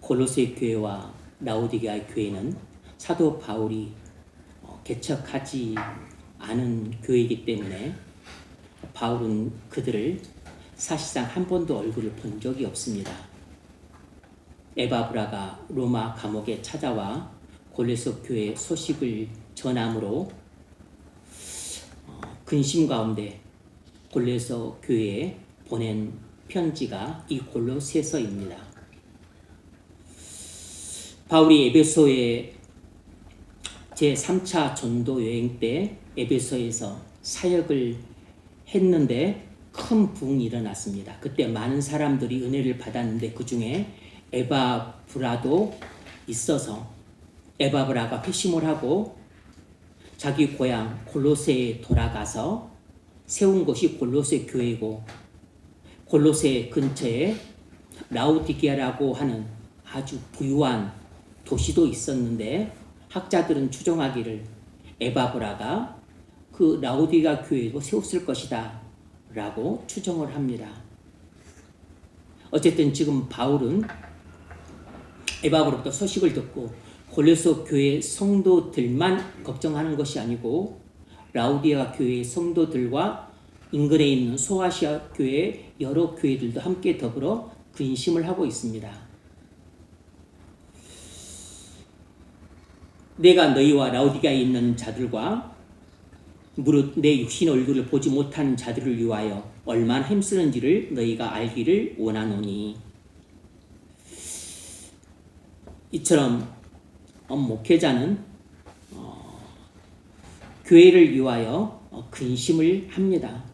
골로새 교회와 라오디게아 교회는 사도 바울이 개척하지 않은 교회이기 때문에 바울은 그들을 사실상 한 번도 얼굴을 본 적이 없습니다. 에바브라가 로마 감옥에 찾아와 골로새 교회 소식을 전함으로 근심 가운데 골로새 교회에 보낸 편지가 이 골로새서입니다. 바울이 에베소에 제3차 전도 여행 때 에베소에서 사역을 했는데 큰 부흥이 일어났습니다. 그때 많은 사람들이 은혜를 받았는데 그 중에 에바브라도 있어서 에바브라가 회심을 하고 자기 고향 골로새에 돌아가서 세운 것이 골로새 교회고, 골로새 근처에 라오디게아라고 하는 아주 부유한 도시도 있었는데 학자들은 추정하기를 에바브라가 그 라오디게아 교회도 세웠을 것이다 라고 추정을 합니다. 어쨌든 지금 바울은 에바브로부터 소식을 듣고 골로새 교회 성도들만 걱정하는 것이 아니고 라오디게아 교회 성도들과 인근에 있는 소아시아 교회 여러 교회들도 함께 더불어 근심을 하고 있습니다. 내가 너희와 라오디게아에 있는 자들과 무릇 내 육신 얼굴을 보지 못하는 자들을 위하여 얼마나 힘쓰는지를 너희가 알기를 원하노니. 이처럼 목회자는 교회를 위하여 근심을 합니다.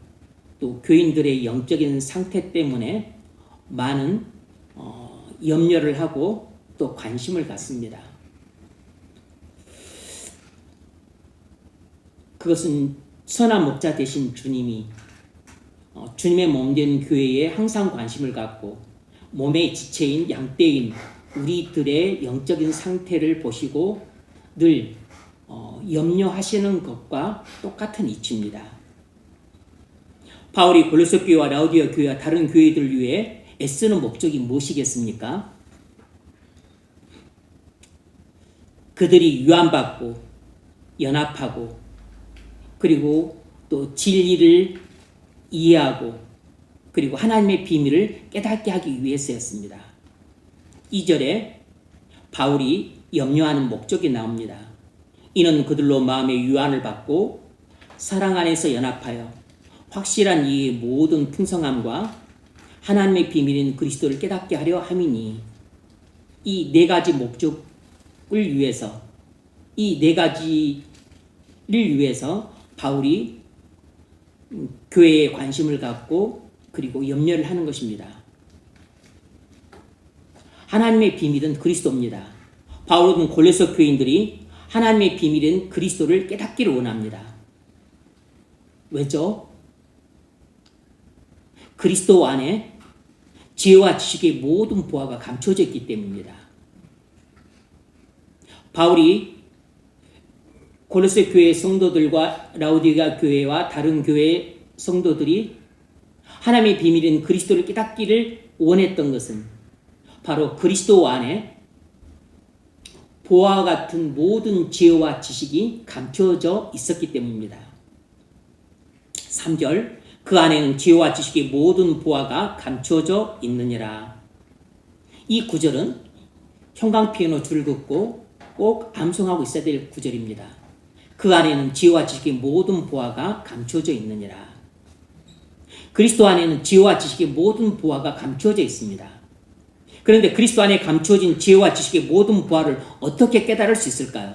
또 교인들의 영적인 상태 때문에 많은 염려를 하고 또 관심을 갖습니다. 그것은 선한 목자 되신 주님이 주님의 몸된 교회에 항상 관심을 갖고 몸의 지체인 양떼인 우리들의 영적인 상태를 보시고 늘 염려하시는 것과 똑같은 이치입니다. 바울이 골로새 교회와 라오디게아 교회와 다른 교회들을 위해 애쓰는 목적이 무엇이겠습니까? 그들이 위안받고 연합하고 그리고 또 진리를 이해하고 그리고 하나님의 비밀을 깨닫게 하기 위해서였습니다. 2절에 바울이 염려하는 목적이 나옵니다. 이는 그들로 마음의 유안을 받고 사랑 안에서 연합하여 확실한 이의 모든 풍성함과 하나님의 비밀인 그리스도를 깨닫게 하려 함이니. 이 네 가지 목적을 위해서, 이 네 가지를 위해서 바울이 교회에 관심을 갖고 그리고 염려를 하는 것입니다. 하나님의 비밀은 그리스도입니다. 바울은 골로새 교인들이 하나님의 비밀인 그리스도를 깨닫기를 원합니다. 왜죠? 그리스도 안에 지혜와 지식의 모든 보화가 감춰져 있기 때문입니다. 바울이 골로새 교회 성도들과 라오디게아 교회와 다른 교회 성도들이 하나님의 비밀인 그리스도를 깨닫기를 원했던 것은 바로 그리스도 안에 보화와 같은 모든 지혜와 지식이 감춰져 있었기 때문입니다. 3절, 그 안에는 지혜와 지식의 모든 보화가 감춰져 있느니라. 이 구절은 형광펜으로 줄을 긋고 꼭 암송하고 있어야 될 구절입니다. 그 안에는 지혜와 지식의 모든 보화가 감춰져 있느니라. 그리스도 안에는 지혜와 지식의 모든 보화가 감춰져 있습니다. 그런데 그리스도 안에 감춰진 지혜와 지식의 모든 보화를 어떻게 깨달을 수 있을까요?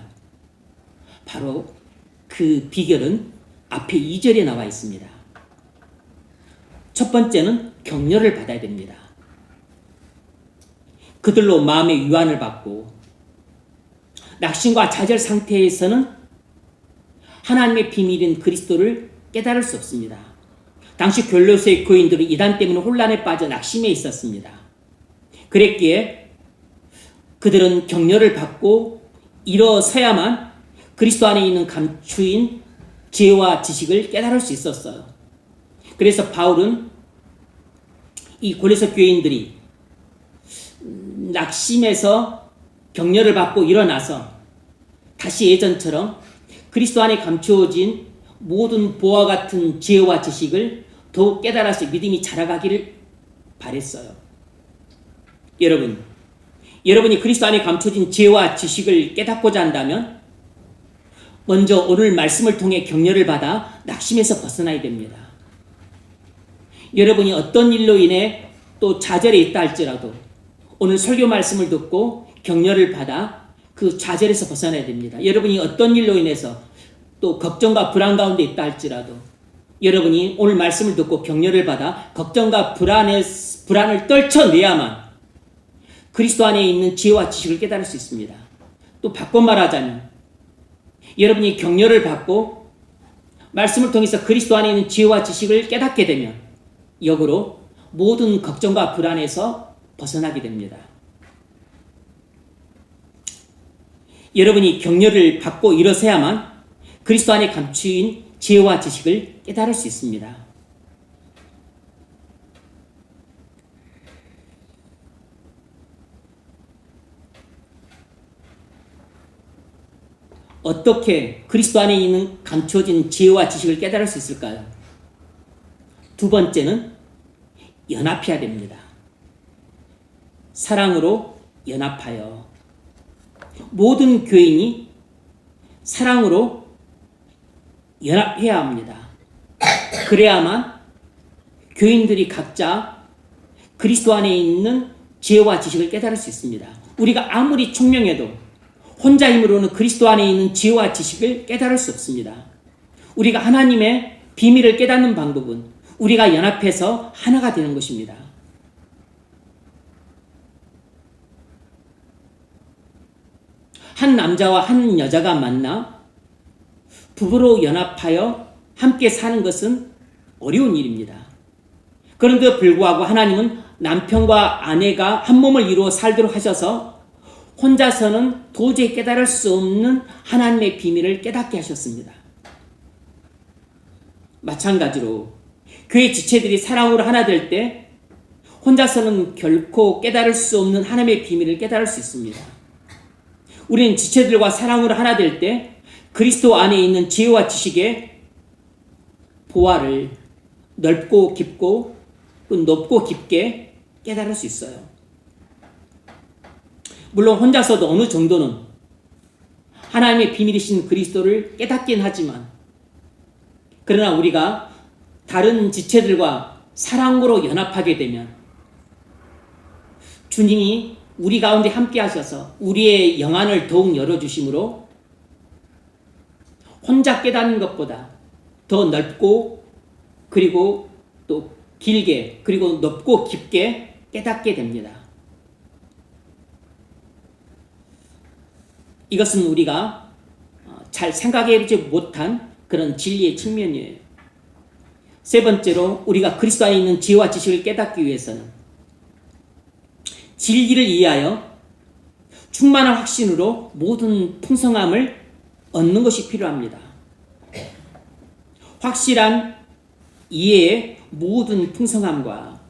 바로 그 비결은 앞에 2절에 나와 있습니다. 첫 번째는 격려를 받아야 됩니다. 그들로 마음의 유안을 받고 낙심과 좌절 상태에서는 하나님의 비밀인 그리스도를 깨달을 수 없습니다. 당시 골로새 교인들은 이단 때문에 혼란에 빠져 낙심해 있었습니다. 그랬기에 그들은 격려를 받고 일어서야만 그리스도 안에 있는 감추인 지혜와 지식을 깨달을 수 있었어요. 그래서 바울은 이 골로새 교인들이 낙심해서 격려를 받고 일어나서 다시 예전처럼 그리스도 안에 감추어진 모든 보화 같은 지혜와 지식을 더욱 깨달아서 믿음이 자라가기를 바랬어요. 여러분이 그리스도 안에 감춰진 지혜와 지식을 깨닫고자 한다면 먼저 오늘 말씀을 통해 격려를 받아 낙심에서 벗어나야 됩니다. 여러분이 어떤 일로 인해 또 좌절에 있다 할지라도 오늘 설교 말씀을 듣고 격려를 받아 그 좌절에서 벗어나야 됩니다. 여러분이 어떤 일로 인해서 또 걱정과 불안 가운데 있다 할지라도 여러분이 오늘 말씀을 듣고 격려를 받아 걱정과 불안을 떨쳐내야만 그리스도 안에 있는 지혜와 지식을 깨달을 수 있습니다. 또 바꿔 말하자면 여러분이 격려를 받고 말씀을 통해서 그리스도 안에 있는 지혜와 지식을 깨닫게 되면 역으로 모든 걱정과 불안에서 벗어나게 됩니다. 여러분이 격려를 받고 일어서야만 그리스도 안에 감추인 지혜와 지식을 깨달을 수 있습니다. 어떻게 그리스도 안에 있는 감춰진 지혜와 지식을 깨달을 수 있을까요? 두 번째는 연합해야 됩니다. 사랑으로 연합하여 모든 교인이 사랑으로 연합해야 합니다. 그래야만 교인들이 각자 그리스도 안에 있는 지혜와 지식을 깨달을 수 있습니다. 우리가 아무리 총명해도 혼자 힘으로는 그리스도 안에 있는 지혜와 지식을 깨달을 수 없습니다. 우리가 하나님의 비밀을 깨닫는 방법은 우리가 연합해서 하나가 되는 것입니다. 한 남자와 한 여자가 만나 부부로 연합하여 함께 사는 것은 어려운 일입니다. 그런데 불구하고 하나님은 남편과 아내가 한 몸을 이루어 살도록 하셔서 혼자서는 도저히 깨달을 수 없는 하나님의 비밀을 깨닫게 하셨습니다. 마찬가지로 교회 지체들이 사랑으로 하나 될 때 혼자서는 결코 깨달을 수 없는 하나님의 비밀을 깨달을 수 있습니다. 우리는 지체들과 사랑으로 하나 될 때 그리스도 안에 있는 지혜와 지식의 보화를 넓고 깊고 높고 깊게 깨달을 수 있어요. 물론 혼자서도 어느 정도는 하나님의 비밀이신 그리스도를 깨닫긴 하지만 그러나 우리가 다른 지체들과 사랑으로 연합하게 되면 주님이 우리 가운데 함께 하셔서 우리의 영안을 더욱 열어주심으로 혼자 깨닫는 것보다 더 넓고 그리고 또 길게 그리고 높고 깊게 깨닫게 됩니다. 이것은 우리가 잘 생각해보지 못한 그런 진리의 측면이에요. 세 번째로 우리가 그리스도 안에 있는 지혜와 지식을 깨닫기 위해서는 진리를 이해하여 충만한 확신으로 모든 풍성함을 얻는 것이 필요합니다. 확실한 이해의 모든 풍성함과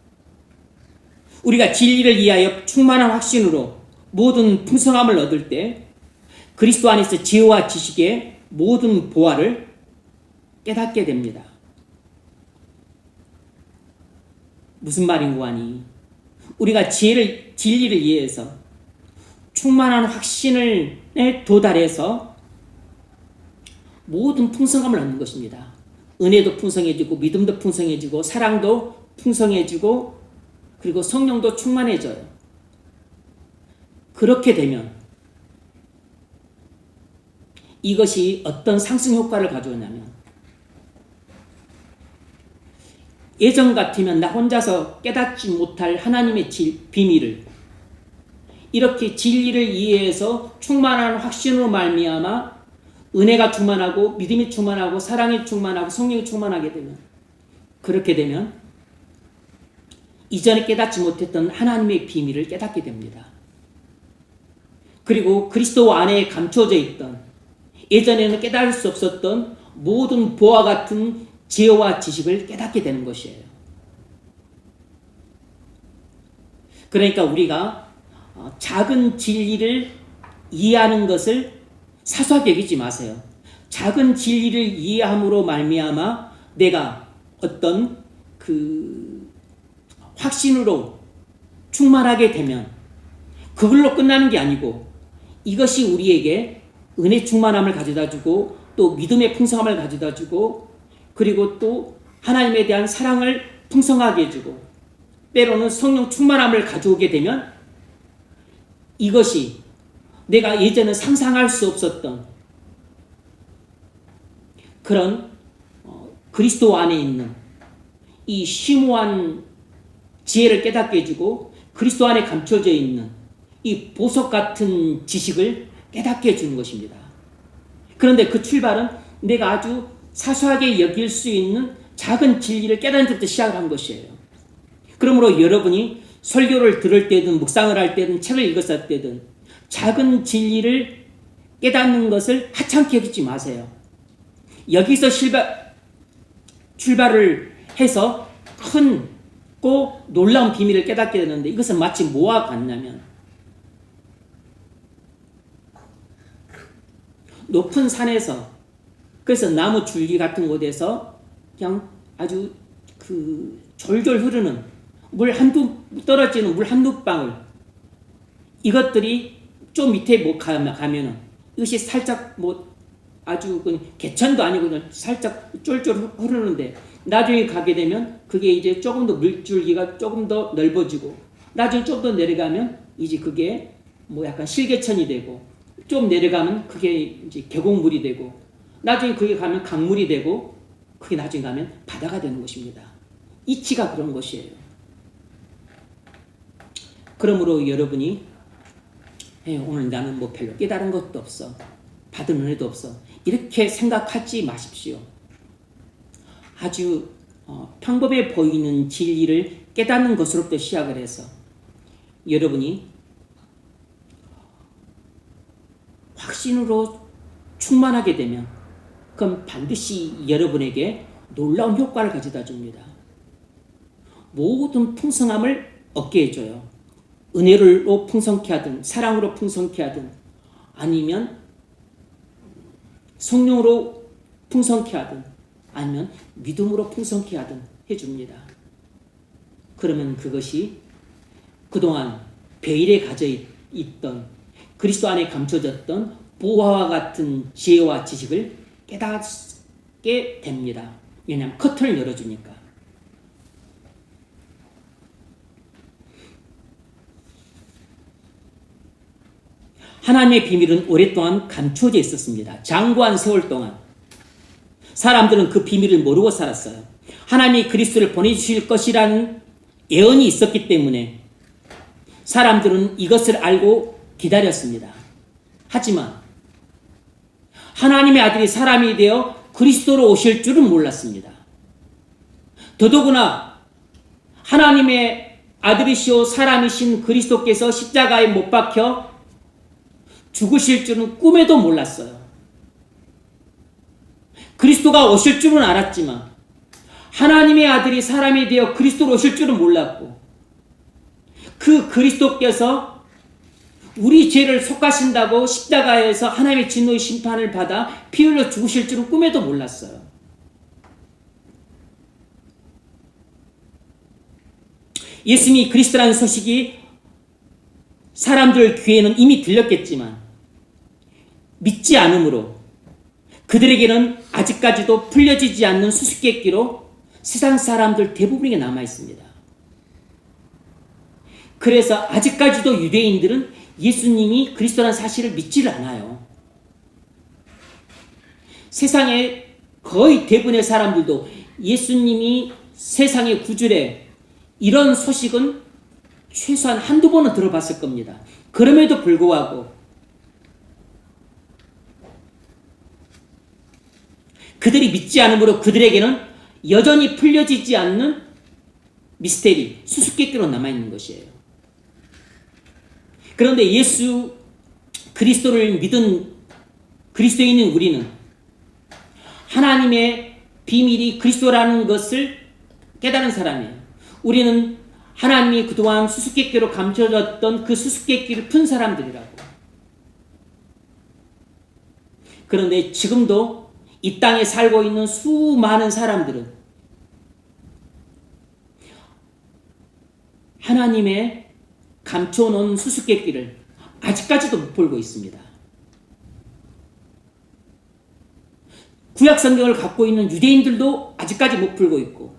우리가 진리를 이해하여 충만한 확신으로 모든 풍성함을 얻을 때 그리스도 안에서 지혜와 지식의 모든 보화를 깨닫게 됩니다. 무슨 말인고 하니 우리가 진리를 이해해서 충만한 확신에 도달해서 모든 풍성함을 얻는 것입니다. 은혜도 풍성해지고 믿음도 풍성해지고 사랑도 풍성해지고 그리고 성령도 충만해져요. 그렇게 되면 이것이 어떤 상승 효과를 가져오냐면 예전 같으면 나 혼자서 깨닫지 못할 하나님의 비밀을 이렇게 진리를 이해해서 충만한 확신으로 말미암아 은혜가 충만하고 믿음이 충만하고 사랑이 충만하고 성령이 충만하게 되면 그렇게 되면 이전에 깨닫지 못했던 하나님의 비밀을 깨닫게 됩니다. 그리고 그리스도 안에 감춰져 있던 예전에는 깨달을 수 없었던 모든 보화 같은 지혜와 지식을 깨닫게 되는 것이에요. 그러니까 우리가 작은 진리를 이해하는 것을 사소하게 여기지 마세요. 작은 진리를 이해함으로 말미암아 내가 어떤 그 확신으로 충만하게 되면 그걸로 끝나는 게 아니고 이것이 우리에게 은혜 충만함을 가져다주고 또 믿음의 풍성함을 가져다주고 그리고 또 하나님에 대한 사랑을 풍성하게 해주고 때로는 성령 충만함을 가져오게 되면 이것이 내가 예전에 상상할 수 없었던 그런 그리스도 안에 있는 이 심오한 지혜를 깨닫게 해주고 그리스도 안에 감춰져 있는 이 보석 같은 지식을 깨닫게 해주는 것입니다. 그런데 그 출발은 내가 아주 사소하게 여길 수 있는 작은 진리를 깨닫는 데부터 시작한 것이에요. 그러므로 여러분이 설교를 들을 때든 묵상을 할 때든 책을 읽었을 때든 작은 진리를 깨닫는 것을 하찮게 여기지 마세요. 여기서 출발을 해서 큰 놀라운 비밀을 깨닫게 되는데 이것은 마치 뭐와 같냐면 높은 산에서 그래서 나무 줄기 같은 곳에서 그냥 아주 그 졸졸 흐르는 떨어지는 물 한두 방울 이것들이 좀 밑에 가면은 이것이 살짝 아주 개천도 아니고 그냥 살짝 쫄쫄 흐르는데 나중에 가게 되면 그게 이제 조금 더 물줄기가 조금 더 넓어지고 나중에 좀 더 내려가면 이제 그게 약간 실개천이 되고 좀 내려가면 그게 이제 계곡물이 되고 나중에 그게 가면 강물이 되고 그게 나중에 가면 바다가 되는 것입니다. 이치가 그런 것이에요. 그러므로 여러분이 오늘 나는 별로 깨달은 것도 없어. 받은 은혜도 없어. 이렇게 생각하지 마십시오. 아주 평범해 보이는 진리를 깨닫는 것으로부터 시작을 해서 여러분이 확신으로 충만하게 되면 그럼 반드시 여러분에게 놀라운 효과를 가져다 줍니다. 모든 풍성함을 얻게 해줘요. 은혜로 풍성케 하든 사랑으로 풍성케 하든 아니면 성령으로 풍성케 하든 아니면 믿음으로 풍성케 하든 해줍니다. 그러면 그것이 그동안 베일에 가져 있던 그리스도 안에 감춰졌던 보화와 같은 지혜와 지식을 깨닫게 됩니다. 왜냐하면 커튼을 열어주니까. 하나님의 비밀은 오랫동안 감춰져 있었습니다. 장구한 세월 동안 사람들은 그 비밀을 모르고 살았어요. 하나님이 그리스도를 보내주실 것이라는 예언이 있었기 때문에 사람들은 이것을 알고 기다렸습니다. 하지만 하나님의 아들이 사람이 되어 그리스도로 오실 줄은 몰랐습니다. 더더구나 하나님의 아들이시오 사람이신 그리스도께서 십자가에 못 박혀 죽으실 줄은 꿈에도 몰랐어요. 그리스도가 오실 줄은 알았지만 하나님의 아들이 사람이 되어 그리스도로 오실 줄은 몰랐고 그 그리스도께서 우리 죄를 속하신다고 십자가에서 하나님의 진노의 심판을 받아 피 흘려 죽으실 줄은 꿈에도 몰랐어요. 예수님이 그리스도라는 소식이 사람들 귀에는 이미 들렸겠지만 믿지 않으므로 그들에게는 아직까지도 풀려지지 않는 수수께끼로 세상 사람들 대부분에게 남아있습니다. 그래서 아직까지도 유대인들은 예수님이 그리스도라는 사실을 믿지를 않아요. 세상의 거의 대부분의 사람들도 예수님이 세상의 구주래 이런 소식은 최소한 한두 번은 들어봤을 겁니다. 그럼에도 불구하고 그들이 믿지 않으므로 그들에게는 여전히 풀려지지 않는 미스테리, 수수께끼로 남아있는 것이에요. 그런데 예수 그리스도를 믿은 그리스도인인 우리는 하나님의 비밀이 그리스도라는 것을 깨달은 사람이에요. 우리는 하나님이 그동안 수수께끼로 감춰졌던 그 수수께끼를 푼 사람들이라고. 그런데 지금도 이 땅에 살고 있는 수많은 사람들은 하나님의 감춰놓은 수수께끼를 아직까지도 못 풀고 있습니다. 구약 성경을 갖고 있는 유대인들도 아직까지 못 풀고 있고,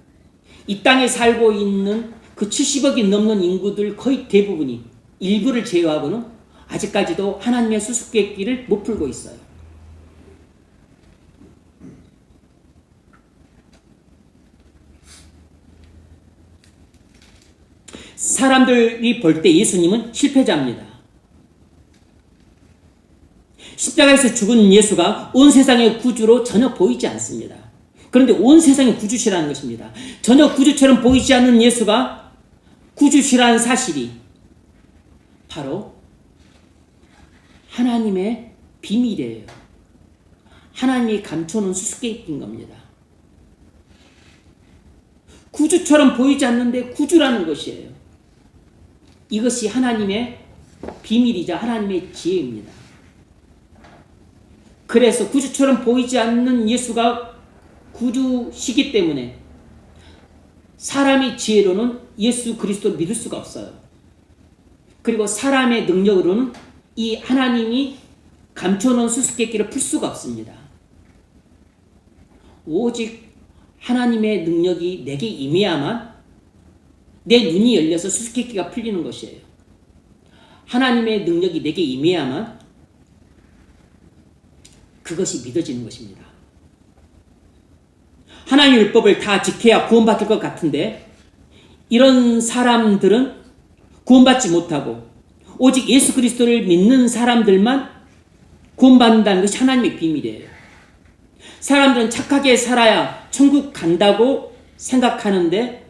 이 땅에 살고 있는 그 70억이 넘는 인구들 거의 대부분이, 일부를 제외하고는 아직까지도 하나님의 수수께끼를 못 풀고 있어요. 사람들이 볼 때 예수님은 실패자입니다. 십자가에서 죽은 예수가 온 세상의 구주로 전혀 보이지 않습니다. 그런데 온 세상의 구주시라는 것입니다. 전혀 구주처럼 보이지 않는 예수가 구주시라는 사실이 바로 하나님의 비밀이에요. 하나님이 감춰놓은 수수께끼인 겁니다. 구주처럼 보이지 않는데 구주라는 것이에요. 이것이 하나님의 비밀이자 하나님의 지혜입니다. 그래서 구주처럼 보이지 않는 예수가 구주시기 때문에 사람의 지혜로는 예수 그리스도를 믿을 수가 없어요. 그리고 사람의 능력으로는 이 하나님이 감춰놓은 수수께끼를 풀 수가 없습니다. 오직 하나님의 능력이 내게 임해야만 내 눈이 열려서 수수께끼가 풀리는 것이에요. 하나님의 능력이 내게 임해야만 그것이 믿어지는 것입니다. 하나님의 율법을 다 지켜야 구원받을 것 같은데 이런 사람들은 구원받지 못하고 오직 예수 그리스도를 믿는 사람들만 구원받는다는 것이 하나님의 비밀이에요. 사람들은 착하게 살아야 천국 간다고 생각하는데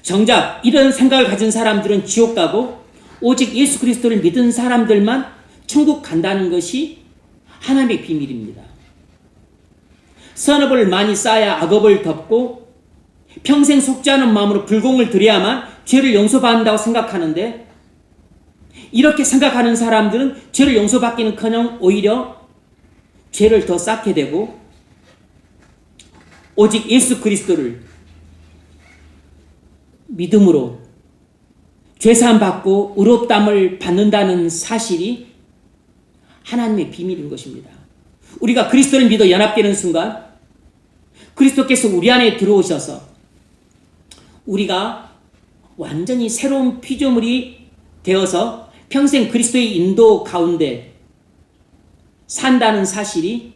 정작 이런 생각을 가진 사람들은 지옥 가고 오직 예수 그리스도를 믿은 사람들만 천국 간다는 것이 하나님의 비밀입니다. 선업을 많이 쌓아야 악업을 덮고 평생 속지 않은 마음으로 불공을 드려야만 죄를 용서받는다고 생각하는데 이렇게 생각하는 사람들은 죄를 용서받기는커녕 오히려 죄를 더 쌓게 되고 오직 예수 그리스도를 믿음으로 죄사함 받고 의롭다함을 받는다는 사실이 하나님의 비밀인 것입니다. 우리가 그리스도를 믿어 연합되는 순간 그리스도께서 우리 안에 들어오셔서 우리가 완전히 새로운 피조물이 되어서 평생 그리스도의 인도 가운데 산다는 사실이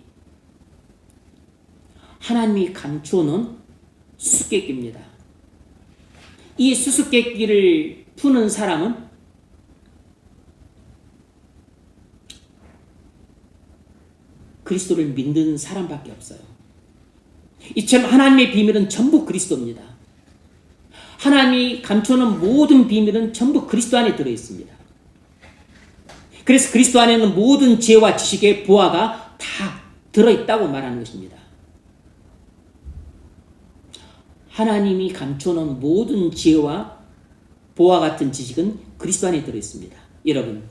하나님이 감추어놓은 수수께끼입니다. 이 수수께끼를 푸는 사람은 그리스도를 믿는 사람밖에 없어요. 이처럼 하나님의 비밀은 전부 그리스도입니다. 하나님이 감춰놓은 모든 비밀은 전부 그리스도 안에 들어있습니다. 그래서 그리스도 안에는 모든 지혜와 지식의 보화가 다 들어있다고 말하는 것입니다. 하나님이 감춰놓은 모든 지혜와 보화 같은 지식은 그리스도 안에 들어있습니다. 여러분,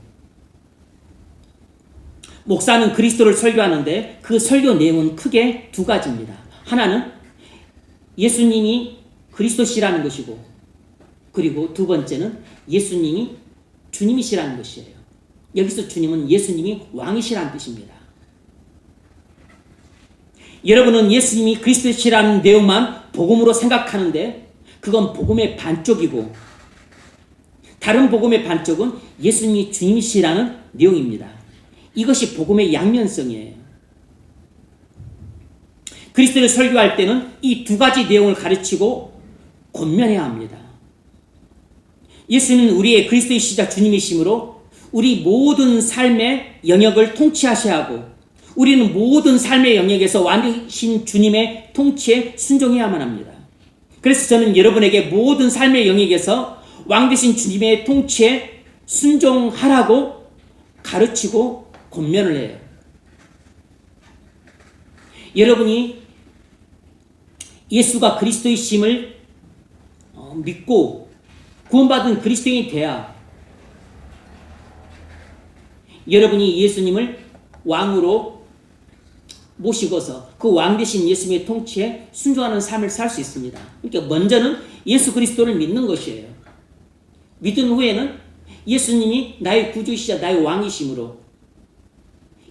목사는 그리스도를 설교하는데 그 설교 내용은 크게 두 가지입니다. 하나는 예수님이 그리스도시라는 것이고, 그리고 두 번째는 예수님이 주님이시라는 것이에요. 여기서 주님은 예수님이 왕이시라는 뜻입니다. 여러분은 예수님이 그리스도시라는 내용만 복음으로 생각하는데 그건 복음의 반쪽이고 다른 복음의 반쪽은 예수님이 주님이시라는 내용입니다. 이것이 복음의 양면성이에요. 그리스도를 설교할 때는 이 두 가지 내용을 가르치고 권면해야 합니다. 예수님은 우리의 그리스도이시자 주님이시므로 우리 모든 삶의 영역을 통치하셔야 하고 우리는 모든 삶의 영역에서 왕이신 주님의 통치에 순종해야만 합니다. 그래서 저는 여러분에게 모든 삶의 영역에서 왕 되신 주님의 통치에 순종하라고 가르치고 권면을 해요. 여러분이 예수가 그리스도이심을 믿고 구원받은 그리스도인이 돼야 여러분이 예수님을 왕으로 모시고서 그 왕 대신 예수님의 통치에 순종하는 삶을 살 수 있습니다. 그러니까 먼저는 예수 그리스도를 믿는 것이에요. 믿은 후에는 예수님이 나의 구주이시자 나의 왕이심으로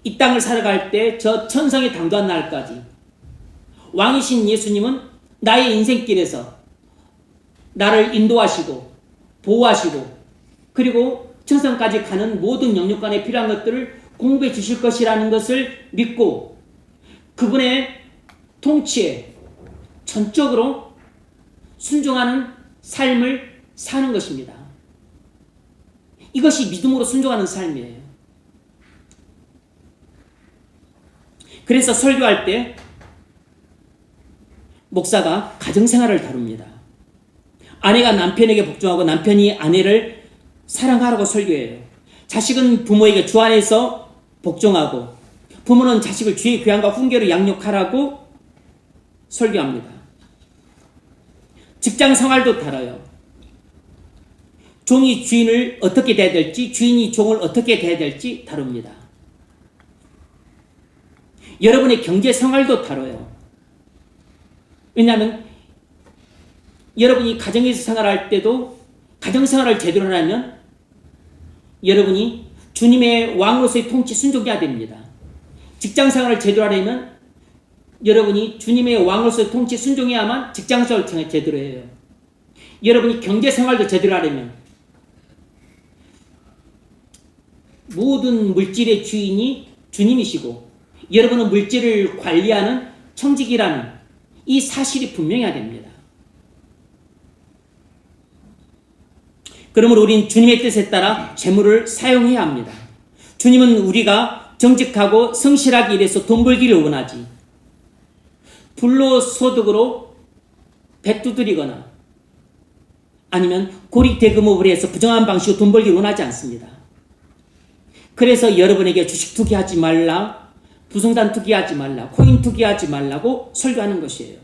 이 땅을 살아갈 때 저 천상에 당도한 날까지 왕이신 예수님은 나의 인생길에서 나를 인도하시고 보호하시고 그리고 천상까지 가는 모든 영육간에 필요한 것들을 공급해 주실 것이라는 것을 믿고 그분의 통치에 전적으로 순종하는 삶을 사는 것입니다. 이것이 믿음으로 순종하는 삶이에요. 그래서 설교할 때 목사가 가정생활을 다룹니다. 아내가 남편에게 복종하고 남편이 아내를 사랑하라고 설교해요. 자식은 부모에게 주 안에서 복종하고 부모는 자식을 주의 교양과 훈계로 양육하라고 설교합니다. 직장 생활도 다뤄요. 종이 주인을 어떻게 대해야 될지 주인이 종을 어떻게 대해야 될지 다룹니다. 여러분의 경제 생활도 다뤄요. 왜냐하면 여러분이 가정에서 생활할 때도 가정생활을 제대로 하려면 여러분이 주님의 왕으로서의 통치 순종해야 됩니다. 직장생활을 제대로 하려면 여러분이 주님의 왕으로서의 통치 순종해야만 직장생활을 제대로 해요. 여러분이 경제생활도 제대로 하려면 모든 물질의 주인이 주님이시고 여러분은 물질을 관리하는 청직이라는 이 사실이 분명해야 됩니다. 그러므로 우린 주님의 뜻에 따라 재물을 사용해야 합니다. 주님은 우리가 정직하고 성실하게 일해서 돈 벌기를 원하지 불로소득으로 배 두드리거나 아니면 고리대금업을 해서 부정한 방식으로 돈 벌기를 원하지 않습니다. 그래서 여러분에게 주식 투기하지 말라, 부동산 투기하지 말라, 코인 투기하지 말라고 설교하는 것이에요.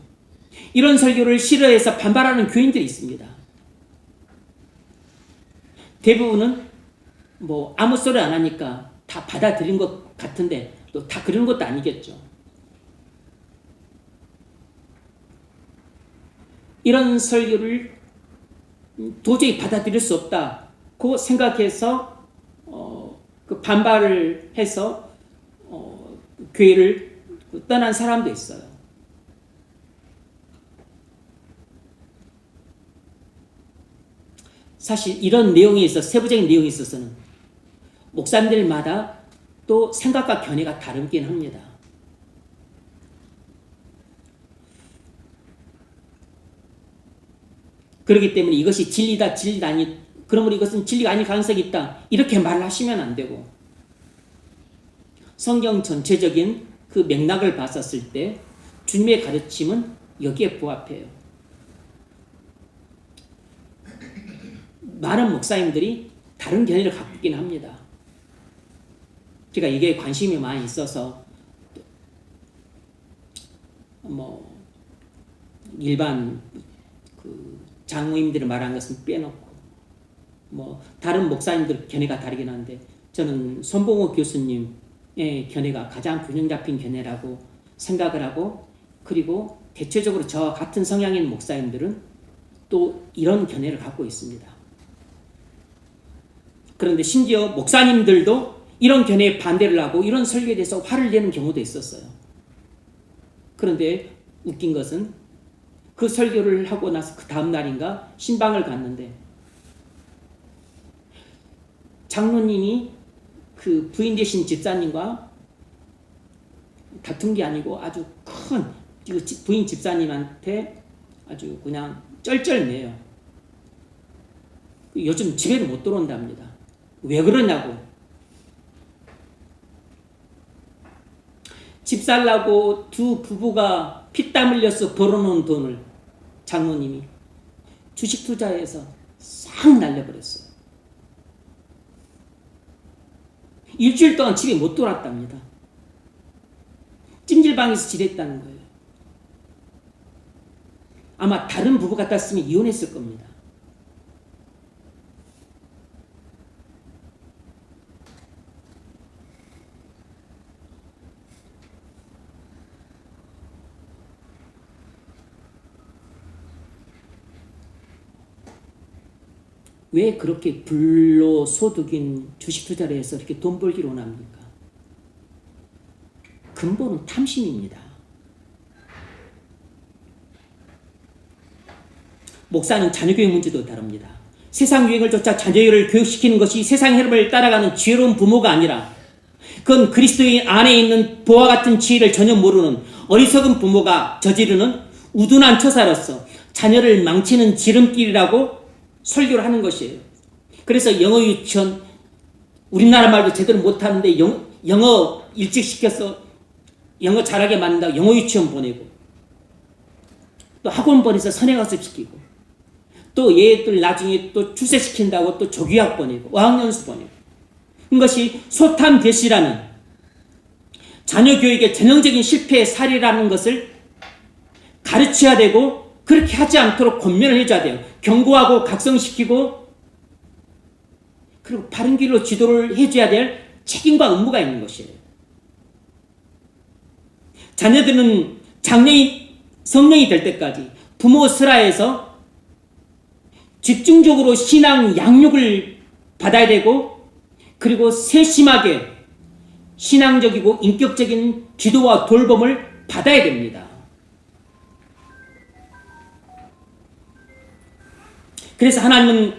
이런 설교를 싫어해서 반발하는 교인들이 있습니다. 대부분은 뭐 아무 소리 안 하니까 다 받아들인 것 같은데 또 다 그런 것도 아니겠죠. 이런 설교를 도저히 받아들일 수 없다고 생각해서 그 반발을 해서 교회를 떠난 사람도 있어요. 사실 이런 내용에 있어서 세부적인 내용에 있어서는 목사님들마다 또 생각과 견해가 다르긴 합니다. 그렇기 때문에 이것이 진리다, 진리가 아니, 그러므로 이것은 진리가 아닐 가능성이 있다. 이렇게 말하시면 안 되고 성경 전체적인 그 맥락을 봤었을 때 주님의 가르침은 여기에 부합해요. 많은 목사님들이 다른 견해를 갖고 있긴 합니다. 제가 이게 관심이 많이 있어서 뭐 일반 그 장로님들이 말한 것은 빼놓고 뭐 다른 목사님들 견해가 다르긴 한데 저는 손봉호 교수님의 견해가 가장 균형 잡힌 견해라고 생각을 하고 그리고 대체적으로 저와 같은 성향인 목사님들은 또 이런 견해를 갖고 있습니다. 그런데 심지어 목사님들도 이런 견해에 반대를 하고 이런 설교에 대해서 화를 내는 경우도 있었어요. 그런데 웃긴 것은 그 설교를 하고 나서 그 다음 날인가 신방을 갔는데 장로님이 그 부인 되신 집사님과 다툰 게 아니고 아주 큰 부인 집사님한테 아주 그냥 쩔쩔매요. 요즘 집에를 못 들어온답니다. 왜 그러냐고. 집 살라고 두 부부가 피땀 흘려서 벌어놓은 돈을 장로님이 주식 투자해서 싹 날려버렸어요. 일주일 동안 집에 못 돌았답니다. 찜질방에서 지냈다는 거예요. 아마 다른 부부 같았으면 이혼했을 겁니다. 왜 그렇게 불로소득인 주식 투자를 해서 이렇게 돈 벌기를 원합니까? 근본은 탐심입니다. 목사는 자녀교육 문제도 다룹니다. 세상 유행을 쫓아 자녀를 교육시키는 것이 세상 흐름을 따라가는 지혜로운 부모가 아니라 그건 그리스도인 안에 있는 보와 같은 지혜를 전혀 모르는 어리석은 부모가 저지르는 우둔한 처사로서 자녀를 망치는 지름길이라고 설교를 하는 것이에요. 그래서 영어 유치원, 우리나라 말도 제대로 못하는데 영어 일찍 시켜서 영어 잘하게 만든다고 영어 유치원 보내고, 또 학원 보내서 선행학습 시키고, 또 얘들 나중에 또 출세시킨다고 또 조교학 보내고 어학연수 보내고, 이것이 소탐대시라는 자녀 교육의 전형적인 실패의 사례라는 것을 가르쳐야 되고, 그렇게 하지 않도록 권면을 해줘야 돼요. 경고하고 각성시키고, 그리고 바른 길로 지도를 해줘야 될 책임과 의무가 있는 것이에요. 자녀들은 장래인 성령이 될 때까지 부모 슬하에서 집중적으로 신앙 양육을 받아야 되고, 그리고 세심하게 신앙적이고 인격적인 기도와 돌봄을 받아야 됩니다. 그래서 하나님은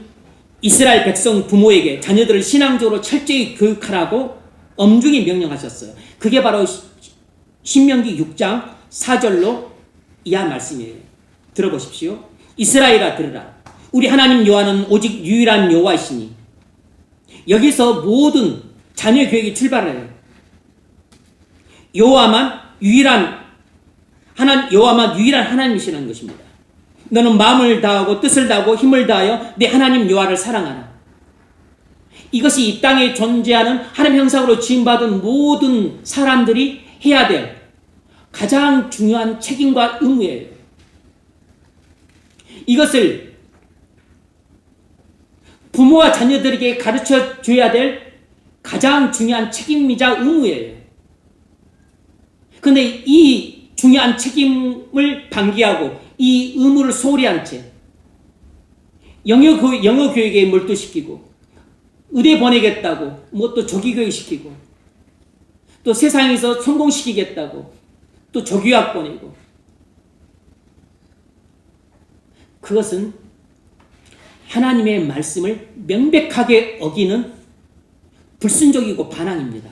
이스라엘 백성 부모에게 자녀들을 신앙적으로 철저히 교육하라고 엄중히 명령하셨어요. 그게 바로 신명기 6장 4절로 이하 말씀이에요. 들어보십시오. 이스라엘아 들으라. 우리 하나님 여호와는 오직 유일한 여호와이시니, 여기서 모든 자녀 교육이 출발해요. 여호와만 유일한 하나님이시라는 것입니다. 너는 마음을 다하고 뜻을 다하고 힘을 다하여 내 하나님 여호와를 사랑하라. 이것이 이 땅에 존재하는 하나님 형상으로 지음받은 모든 사람들이 해야 될 가장 중요한 책임과 의무예요. 이것을 부모와 자녀들에게 가르쳐 줘야 될 가장 중요한 책임이자 의무예요. 그런데 이 중요한 책임을 방기하고 이 의무를 소홀히 한 채 영어 교육에 몰두시키고, 의대 보내겠다고 뭐 또 조기교육 시키고, 또 세상에서 성공시키겠다고 또 조교학 보내고, 그것은 하나님의 말씀을 명백하게 어기는 불순종이고 반항입니다.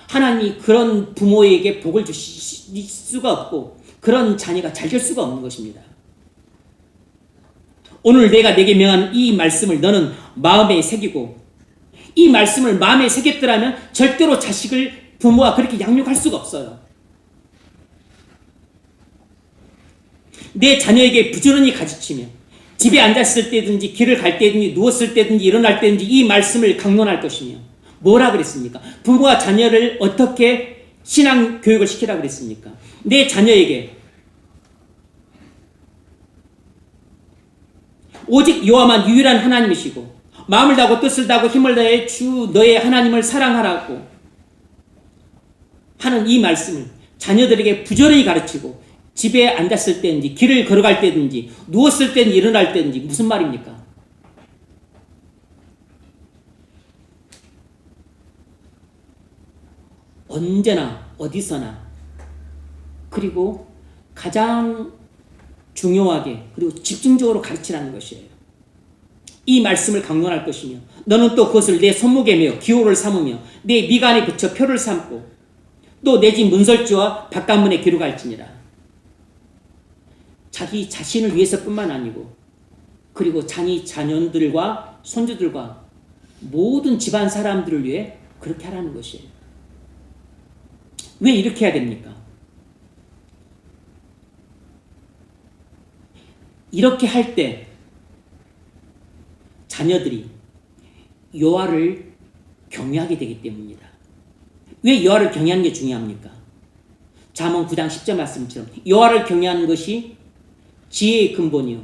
하나님이 그런 부모에게 복을 주실 수가 없고 그런 자녀가 잘 될 수가 없는 것입니다. 오늘 내가 내게 명한 이 말씀을 너는 마음에 새기고, 이 말씀을 마음에 새겼더라면 절대로 자식을 부모가 그렇게 양육할 수가 없어요. 내 자녀에게 부지런히 가르치며 집에 앉았을 때든지 길을 갈 때든지 누웠을 때든지 일어날 때든지 이 말씀을 강론할 것이며, 뭐라 그랬습니까? 부모와 자녀를 어떻게 신앙 교육을 시키라 그랬습니까? 내 자녀에게 오직 여호와만 유일한 하나님이시고 마음을 다하고 뜻을 다하고 힘을 다해 주 너의 하나님을 사랑하라고 하는 이 말씀을 자녀들에게 부지런히 가르치고, 집에 앉았을 때든지 길을 걸어갈 때든지 누웠을 때든지 일어날 때든지, 무슨 말입니까? 언제나 어디서나, 그리고 가장 중요하게 그리고 집중적으로 가르치라는 것이에요. 이 말씀을 강론할 것이며, 너는 또 그것을 내 손목에 메어 기호를 삼으며 내 미간에 붙여 표를 삼고 또 내 집 문설주와 바깥문에 기록할지니라. 자기 자신을 위해서뿐만 아니고, 그리고 자녀들과 손주들과 모든 집안 사람들을 위해 그렇게 하라는 것이에요. 왜 이렇게 해야 됩니까? 이렇게 할 때 자녀들이 여호와를 경외하게 되기 때문입니다. 왜 여호와를 경외하는 게 중요합니까? 잠언 9장 10절 말씀처럼 여호와를 경외하는 것이 지혜의 근본이요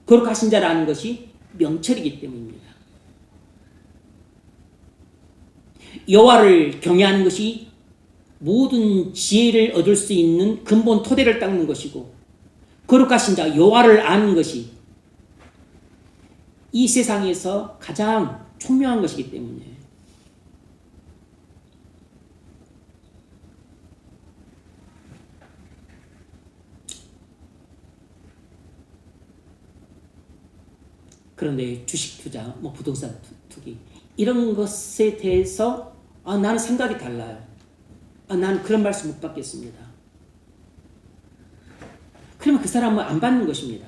거룩하신 자를 아는 것이 명철이기 때문입니다. 여호와를 경외하는 것이 모든 지혜를 얻을 수 있는 근본 토대를 닦는 것이고, 거룩하신 자 여호와를 아는 것이 이 세상에서 가장 총명한 것이기 때문에 그런데 주식 투자, 뭐 부동산 투기 이런 것에 대해서 나는 생각이 달라요. 나는 그런 말씀 못 받겠습니다. 그러면 그 사람은 안 받는 것입니다.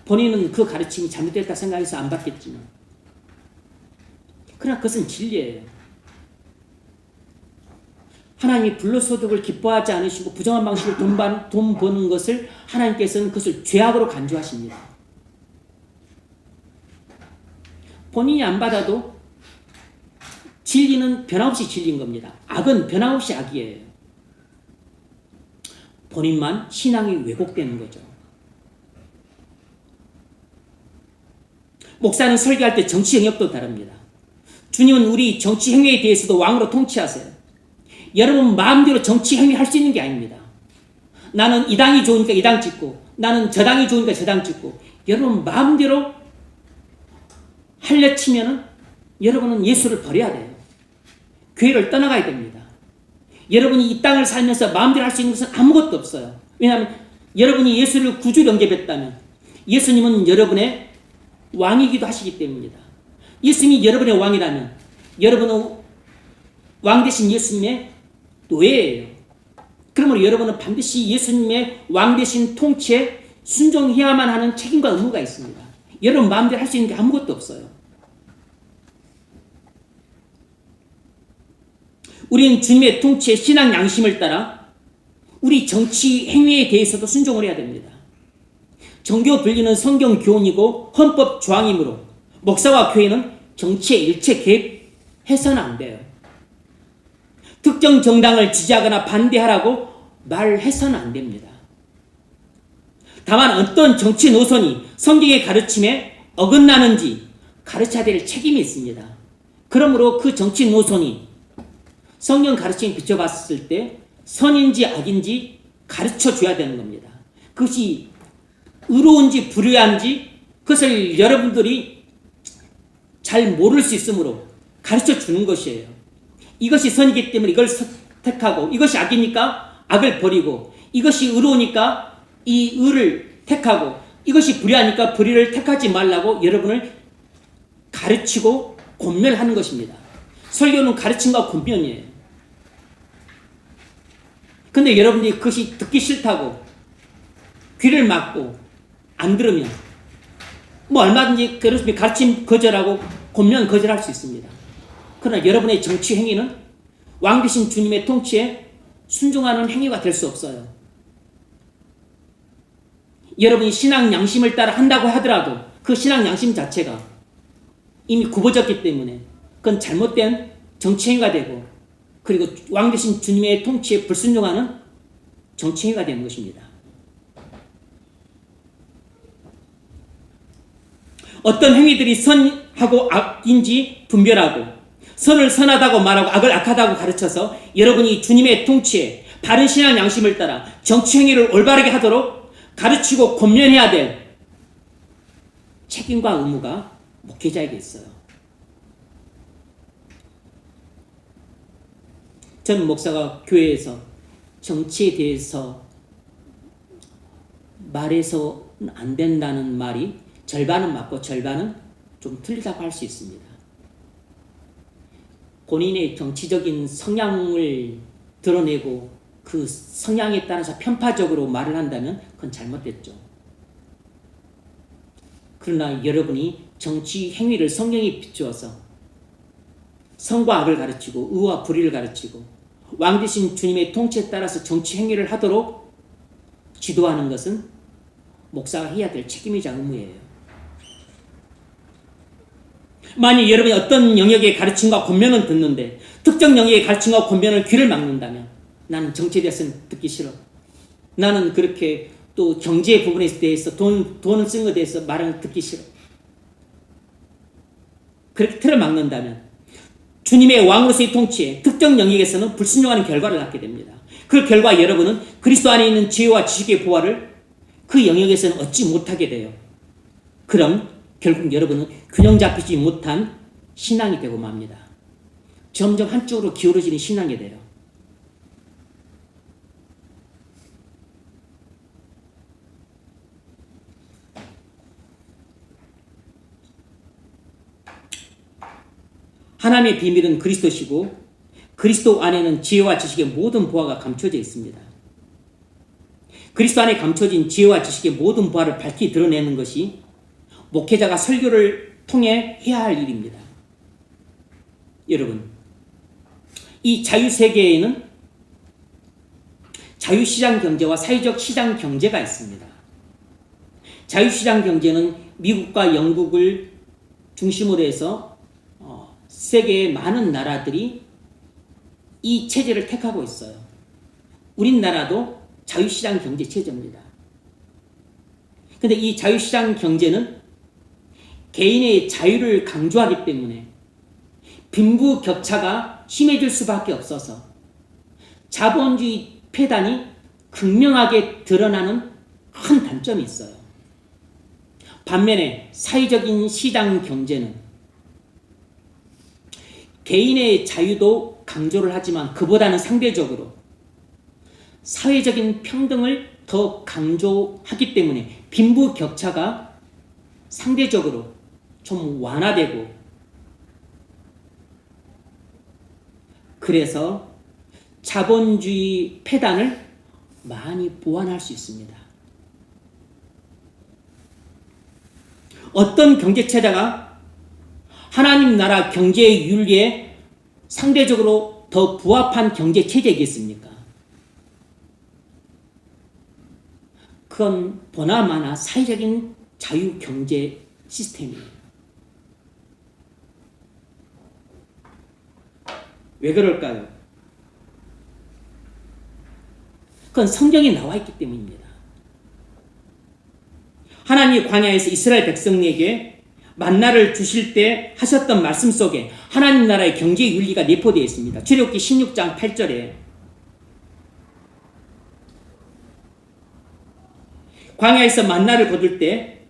본인은 그 가르침이 잘못됐다 생각해서 안 받겠지만 그러나 그것은 진리예요. 하나님이 불로소득을 기뻐하지 않으시고 부정한 방식으로 돈 버는 것을 하나님께서는 그것을 죄악으로 간주하십니다. 본인이 안 받아도 진리는 변함없이 진리인 겁니다. 악은 변함없이 악이에요. 본인만 신앙이 왜곡되는 거죠. 목사는 설교할 때 정치 영역도 다릅니다. 주님은 우리 정치 행위에 대해서도 왕으로 통치하세요. 여러분 마음대로 정치 행위 할 수 있는 게 아닙니다. 나는 이 당이 좋으니까 이 당 찍고 나는 저 당이 좋으니까 저 당 찍고 여러분 마음대로 하려 치면은 여러분은 예수를 버려야 돼요. 교회를 떠나가야 됩니다. 여러분이 이 땅을 살면서 마음대로 할 수 있는 것은 아무것도 없어요. 왜냐하면 여러분이 예수를 구주로 영접했다면 예수님은 여러분의 왕이기도 하시기 때문입니다. 예수님이 여러분의 왕이라면 여러분은 왕 되신 예수님의 노예예요. 그러므로 여러분은 반드시 예수님의 왕 되신 통치에 순종해야만 하는 책임과 의무가 있습니다. 여러분 마음대로 할 수 있는 게 아무것도 없어요. 우리는 주님의 통치에 신앙 양심을 따라 우리 정치 행위에 대해서도 순종을 해야 됩니다. 정교 분리는 성경 교훈이고 헌법 조항이므로 목사와 교회는 정치에 일체 개입해서는 안 돼요. 특정 정당을 지지하거나 반대하라고 말해서는 안 됩니다. 다만 어떤 정치 노선이 성경의 가르침에 어긋나는지 가르쳐야 될 책임이 있습니다. 그러므로 그 정치 노선이 성경 가르침에 비춰봤을 때 선인지 악인지 가르쳐줘야 되는 겁니다. 그것이 의로운지 불의한지 그것을 여러분들이 잘 모를 수 있으므로 가르쳐주는 것이에요. 이것이 선이기 때문에 이걸 택하고 이것이 악이니까 악을 버리고 이것이 의로우니까 이 의를 택하고 이것이 불의하니까 불의를 택하지 말라고 여러분을 가르치고 권면하는 것입니다. 설교는 가르침과 권면이에요. 근데 여러분들이 그것이 듣기 싫다고 귀를 막고 안 들으면 뭐 얼마든지 그렇습니다. 가르침 거절하고 권면 거절할 수 있습니다. 그러나 여러분의 정치 행위는 왕 되신 주님의 통치에 순종하는 행위가 될 수 없어요. 여러분이 신앙 양심을 따라 한다고 하더라도 그 신앙 양심 자체가 이미 굽어졌기 때문에 그건 잘못된 정치 행위가 되고 그리고 왕 되신 주님의 통치에 불순종하는 정치 행위가 되는 것입니다. 어떤 행위들이 선하고 악인지 분별하고 선을 선하다고 말하고 악을 악하다고 가르쳐서 여러분이 주님의 통치에 바른 신앙 양심을 따라 정치 행위를 올바르게 하도록 가르치고 권면해야 될 책임과 의무가 목회자에게 있어요. 저는 목사가 교회에서 정치에 대해서 말해서는 안 된다는 말이 절반은 맞고 절반은 좀 틀리다고 할 수 있습니다. 본인의 정치적인 성향을 드러내고 그 성향에 따라서 편파적으로 말을 한다면 그건 잘못됐죠. 그러나 여러분이 정치 행위를 성경에 비추어서 선과 악을 가르치고 의와 불의를 가르치고 왕 되신 주님의 통치에 따라서 정치 행위를 하도록 지도하는 것은 목사가 해야 될 책임이자 의무예요. 만약 여러분이 어떤 영역의 가르침과 권면은 듣는데 특정 영역의 가르침과 권면을 귀를 막는다면 나는 정치에 대해서는 듣기 싫어. 나는 그렇게 또 경제 부분에 대해서 돈을 쓰는 것에 대해서 말을 듣기 싫어. 그렇게 틀을 막는다면 주님의 왕으로서의 통치에 특정 영역에서는 불순종하는 결과를 낳게 됩니다. 그 결과 여러분은 그리스도 안에 있는 지혜와 지식의 보화를 그 영역에서는 얻지 못하게 돼요. 그럼 결국 여러분은 균형 잡히지 못한 신앙이 되고 맙니다. 점점 한쪽으로 기울어지는 신앙이 돼요. 하나님의 비밀은 그리스도시고 그리스도 안에는 지혜와 지식의 모든 보화가 감춰져 있습니다. 그리스도 안에 감춰진 지혜와 지식의 모든 보화를 밝히 드러내는 것이 목회자가 설교를 통해 해야 할 일입니다. 여러분, 이 자유세계에는 자유시장 경제와 사회적 시장 경제가 있습니다. 자유시장 경제는 미국과 영국을 중심으로 해서 세계의 많은 나라들이 이 체제를 택하고 있어요. 우리나라도 자유시장 경제 체제입니다. 근데 이 자유시장 경제는 개인의 자유를 강조하기 때문에 빈부격차가 심해질 수밖에 없어서 자본주의 폐단이 극명하게 드러나는 큰 단점이 있어요. 반면에 사회적인 시장 경제는 개인의 자유도 강조를 하지만 그보다는 상대적으로 사회적인 평등을 더 강조하기 때문에 빈부격차가 상대적으로 좀 완화되고, 그래서 자본주의 폐단을 많이 보완할 수 있습니다. 어떤 경제체제가 하나님 나라 경제의 윤리에 상대적으로 더 부합한 경제체제이겠습니까? 그건 보나마나 사회적인 자유경제 시스템이에요. 왜 그럴까요? 그건 성경에 나와 있기 때문입니다. 하나님이 광야에서 이스라엘 백성에게 만나를 주실 때 하셨던 말씀 속에 하나님 나라의 경제 윤리가 내포되어 있습니다. 출애굽기 16장 8절에 광야에서 만나를 거둘 때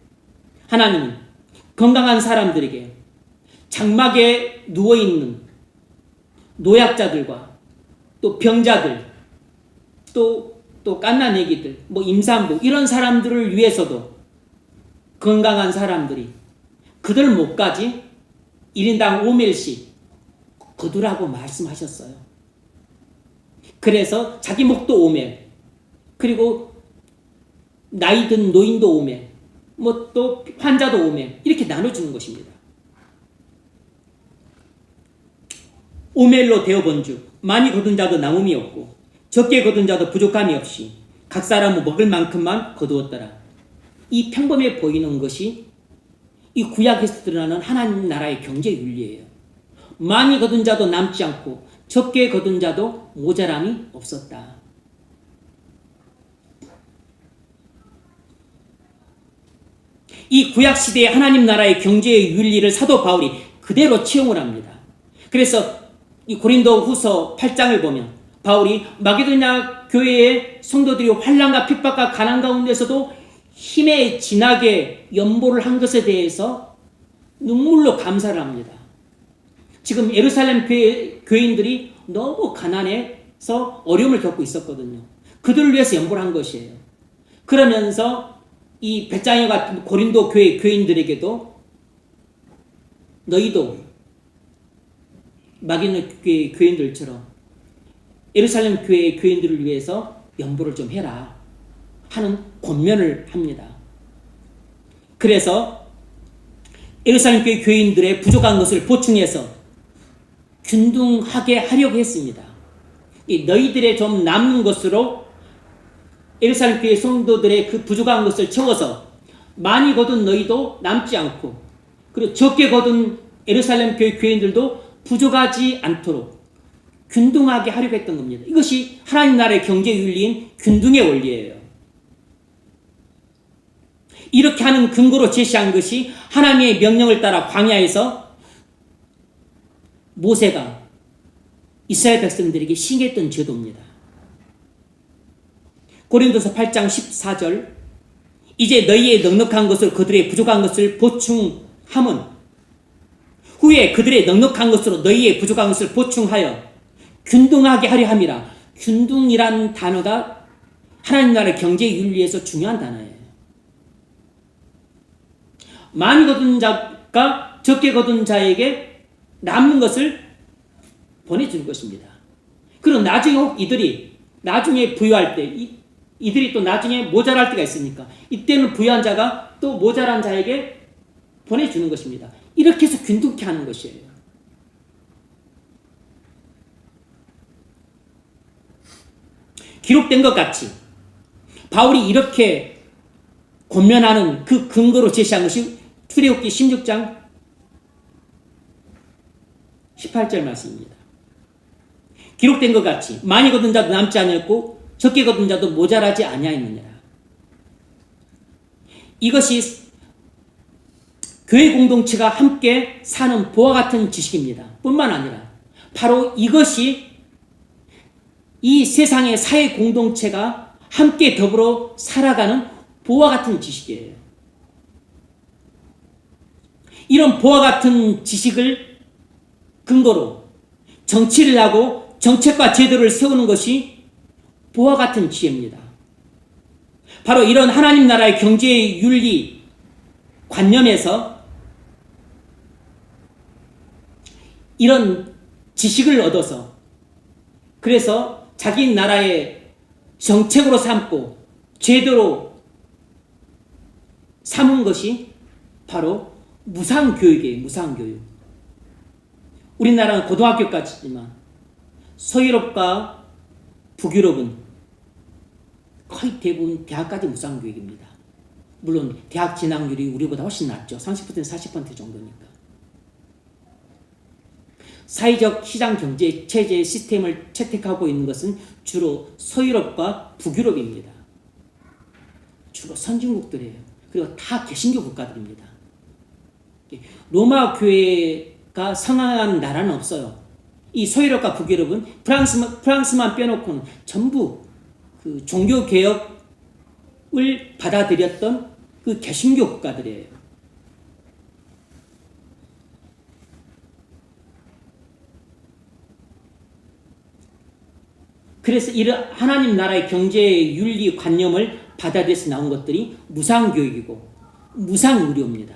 하나님은 건강한 사람들에게 장막에 누워있는 노약자들과 또 병자들 또 갓난애기들 임산부 이런 사람들을 위해서도 건강한 사람들이 그들 목까지 1인당 5멜씩 거두라고 말씀하셨어요. 그래서 자기 목도 5멜, 그리고 나이든 노인도 5멜, 또 환자도 5멜 이렇게 나눠주는 것입니다. 5멜로 되어본즉 많이 거둔 자도 남음이 없고 적게 거둔 자도 부족함이 없이 각 사람은 먹을 만큼만 거두었더라. 이 평범해 보이는 것이 이 구약에서 드러나는 하나님 나라의 경제 윤리예요. 많이 거둔 자도 남지 않고 적게 거둔 자도 모자람이 없었다. 이 구약시대의 하나님 나라의 경제의 윤리를 사도 바울이 그대로 채용을 합니다. 그래서 이 고린도 후서 8장을 보면 바울이 마게도냐 교회의 성도들이 환난과 핍박과 가난 가운데서도 힘에 진하게 연보를 한 것에 대해서 눈물로 감사를 합니다. 지금 예루살렘 교인들이 너무 가난해서 어려움을 겪고 있었거든요. 그들을 위해서 연보를 한 것이에요. 그러면서 이 배짱이 같은 고린도 교회 교인들에게도 너희도 마게도냐 교회 교인들처럼 예루살렘 교회 교인들을 위해서 연보를 좀 해라 하는 권면을 합니다. 그래서 예루살렘 교회 교인들의 부족한 것을 보충해서 균등하게 하려고 했습니다. 이 너희들의 좀 남는 것으로 예루살렘 교회 성도들의 그 부족한 것을 채워서 많이 거둔 너희도 남지 않고 그리고 적게 거둔 예루살렘 교회 교인들도 부족하지 않도록 균등하게 하려고 했던 겁니다. 이것이 하나님 나라의 경제 윤리인 균등의 원리예요. 이렇게 하는 근거로 제시한 것이 하나님의 명령을 따라 광야에서 모세가 이스라엘 백성들에게 시행했던 제도입니다. 고린도서 8장 14절 이제 너희의 넉넉한 것으로 그들의 부족한 것을 보충함은 후에 그들의 넉넉한 것으로 너희의 부족한 것을 보충하여 균등하게 하려 함이라. 균등이라는 단어가 하나님 나라의 경제 윤리에서 중요한 단어예요. 많이 거둔 자가 적게 거둔 자에게 남는 것을 보내주는 것입니다. 그리고 나중에 혹 이들이 나중에 부유할 때 이들이 또 나중에 모자랄 때가 있으니까 이때는 부유한 자가 또 모자란 자에게 보내주는 것입니다. 이렇게 해서 균등케 하는 것이에요. 기록된 것 같이 바울이 이렇게 권면하는 그 근거로 제시한 것이 출애굽기 16장 18절 말씀입니다. 기록된 것 같이 많이 거둔 자도 남지 아니었고 적게 거둔 자도 모자라지 아니하였느니라. 이것이 교회 공동체가 함께 사는 보화 같은 지식입니다. 뿐만 아니라 바로 이것이 이 세상의 사회 공동체가 함께 더불어 살아가는 보화 같은 지식이에요. 이런 보화 같은 지식을 근거로 정치를 하고 정책과 제도를 세우는 것이 보화 같은 지혜입니다. 바로 이런 하나님 나라의 경제의 윤리 관념에서 이런 지식을 얻어서 그래서 자기 나라의 정책으로 삼고 제도로 삼은 것이 바로 무상교육이에요. 무상교육. 우리나라는 고등학교까지지만 서유럽과 북유럽은 거의 대부분 대학까지 무상교육입니다. 물론 대학 진학률이 우리보다 훨씬 낮죠. 30% 40% 정도니까. 사회적 시장 경제 체제 시스템을 채택하고 있는 것은 주로 서유럽과 북유럽입니다. 주로 선진국들이에요. 그리고 다 개신교 국가들입니다. 로마 교회가 성황한 나라는 없어요. 이 서유럽과 북유럽은 프랑스만 빼놓고는 전부 그 종교 개혁을 받아들였던 그 개신교 국가들이에요. 그래서 이런 하나님 나라의 경제의 윤리 관념을 받아들여서 나온 것들이 무상교육이고 무상의료입니다.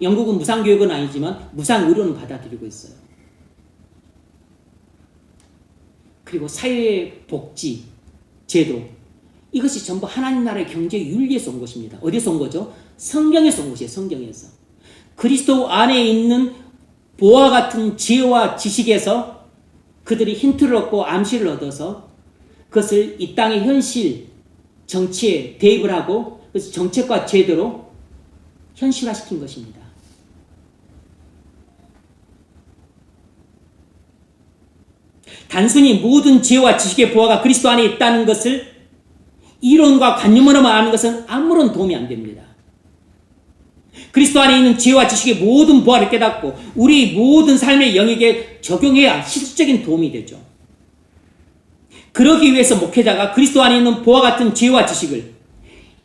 영국은 무상교육은 아니지만 무상의료는 받아들이고 있어요. 그리고 사회복지 제도, 이것이 전부 하나님 나라의 경제 윤리에서 온 것입니다. 어디서 온 거죠? 성경에서 온 것이에요. 성경에서. 그리스도 안에 있는 보화 같은 지혜와 지식에서 그들이 힌트를 얻고 암시를 얻어서 그것을 이 땅의 현실 정치에 대입을 하고 그래서 정책과 제도로 현실화시킨 것입니다. 단순히 모든 지혜와 지식의 보화가 그리스도 안에 있다는 것을 이론과 관념으로만 아는 것은 아무런 도움이 안 됩니다. 그리스도 안에 있는 지혜와 지식의 모든 보화를 깨닫고 우리 모든 삶의 영역에 적용해야 실질적인 도움이 되죠. 그러기 위해서 목회자가 그리스도 안에 있는 보화 같은 지혜와 지식을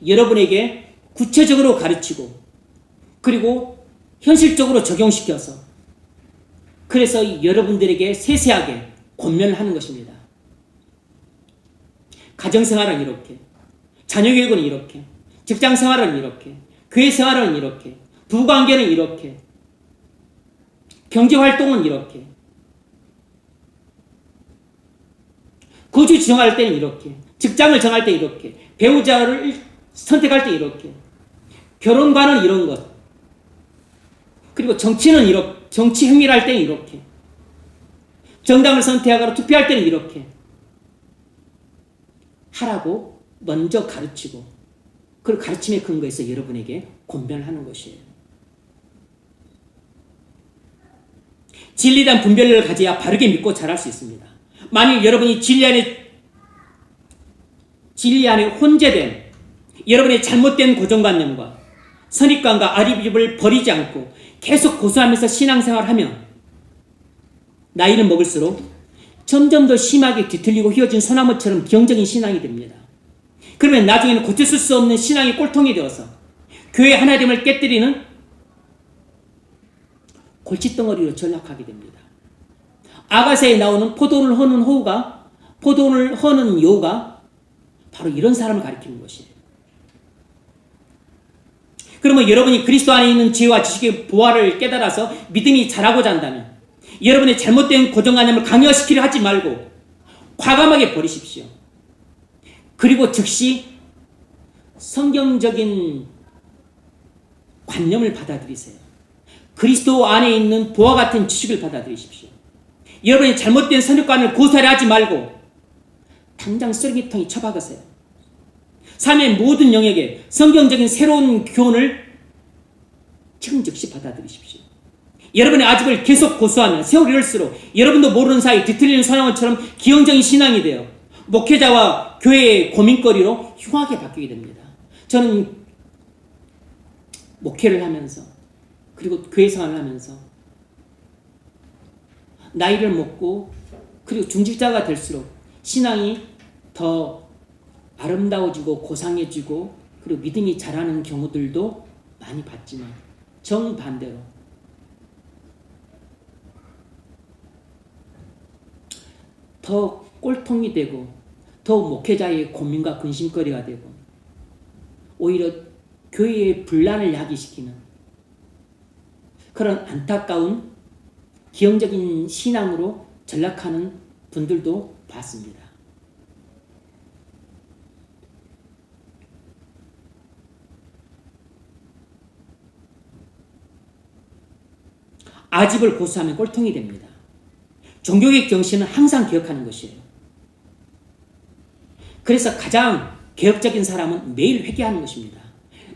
여러분에게 구체적으로 가르치고 그리고 현실적으로 적용시켜서 그래서 여러분들에게 세세하게 권면을 하는 것입니다. 가정생활은 이렇게, 자녀교육은 이렇게, 직장생활은 이렇게, 교회생활은 이렇게, 부부관계는 이렇게, 경제활동은 이렇게, 거주 지정할 때는 이렇게, 직장을 정할 때 이렇게, 배우자를 선택할 때 이렇게, 결혼과는 이런 것, 그리고 정치는 이렇게, 정치 행위를 할 때는 이렇게, 정당을 선택하거나 투표할 때는 이렇게 하라고 먼저 가르치고 그 가르침의 근거에서 여러분에게 권면을 하는 것이에요. 진리에 대한 분별력을 가져야 바르게 믿고 잘할 수 있습니다. 만일 여러분이 진리 안에 혼재된 여러분의 잘못된 고정관념과 선입관과 아리집을 버리지 않고 계속 고수하면서 신앙생활을 하면 나이를 먹을수록 점점 더 심하게 뒤틀리고 휘어진 소나무처럼 경적인 신앙이 됩니다. 그러면 나중에는 고쳤을 수 없는 신앙의 꼴통이 되어서 교회 하나됨을 깨뜨리는 골칫덩어리로 전락하게 됩니다. 아가서에 나오는 포도를 허는 여우가 바로 이런 사람을 가리키는 것이에요. 그러면 여러분이 그리스도 안에 있는 지혜와 지식의 보화를 깨달아서 믿음이 자라고자 한다면 여러분의 잘못된 고정관념을 강요시키려 하지 말고 과감하게 버리십시오. 그리고 즉시 성경적인 관념을 받아들이세요. 그리스도 안에 있는 보화 같은 지식을 받아들이십시오. 여러분의 잘못된 선입관을 고사를 하지 말고 당장 쓰레기통에 처박으세요. 삶의 모든 영역에 성경적인 새로운 교훈을 지금 즉시 받아들이십시오. 여러분의 아집을 계속 고수하면 세월이 흘수록 여러분도 모르는 사이 뒤틀리는 소나무처럼 기형적인 신앙이 되어 목회자와 교회의 고민거리로 흉하게 바뀌게 됩니다. 저는 목회를 하면서 그리고 교회 생활을 하면서 나이를 먹고 그리고 중직자가 될수록 신앙이 더 아름다워지고 고상해지고 그리고 믿음이 자라는 경우들도 많이 봤지만 정반대로 더 꼴통이 되고 더 목회자의 고민과 근심거리가 되고 오히려 교회의 분란을 야기시키는 그런 안타까운 기형적인 신앙으로 전락하는 분들도 봤습니다. 아집을 고수하면 꼴통이 됩니다. 종교개혁 정신은 항상 기억하는 것이에요. 그래서 가장 개혁적인 사람은 매일 회개하는 것입니다.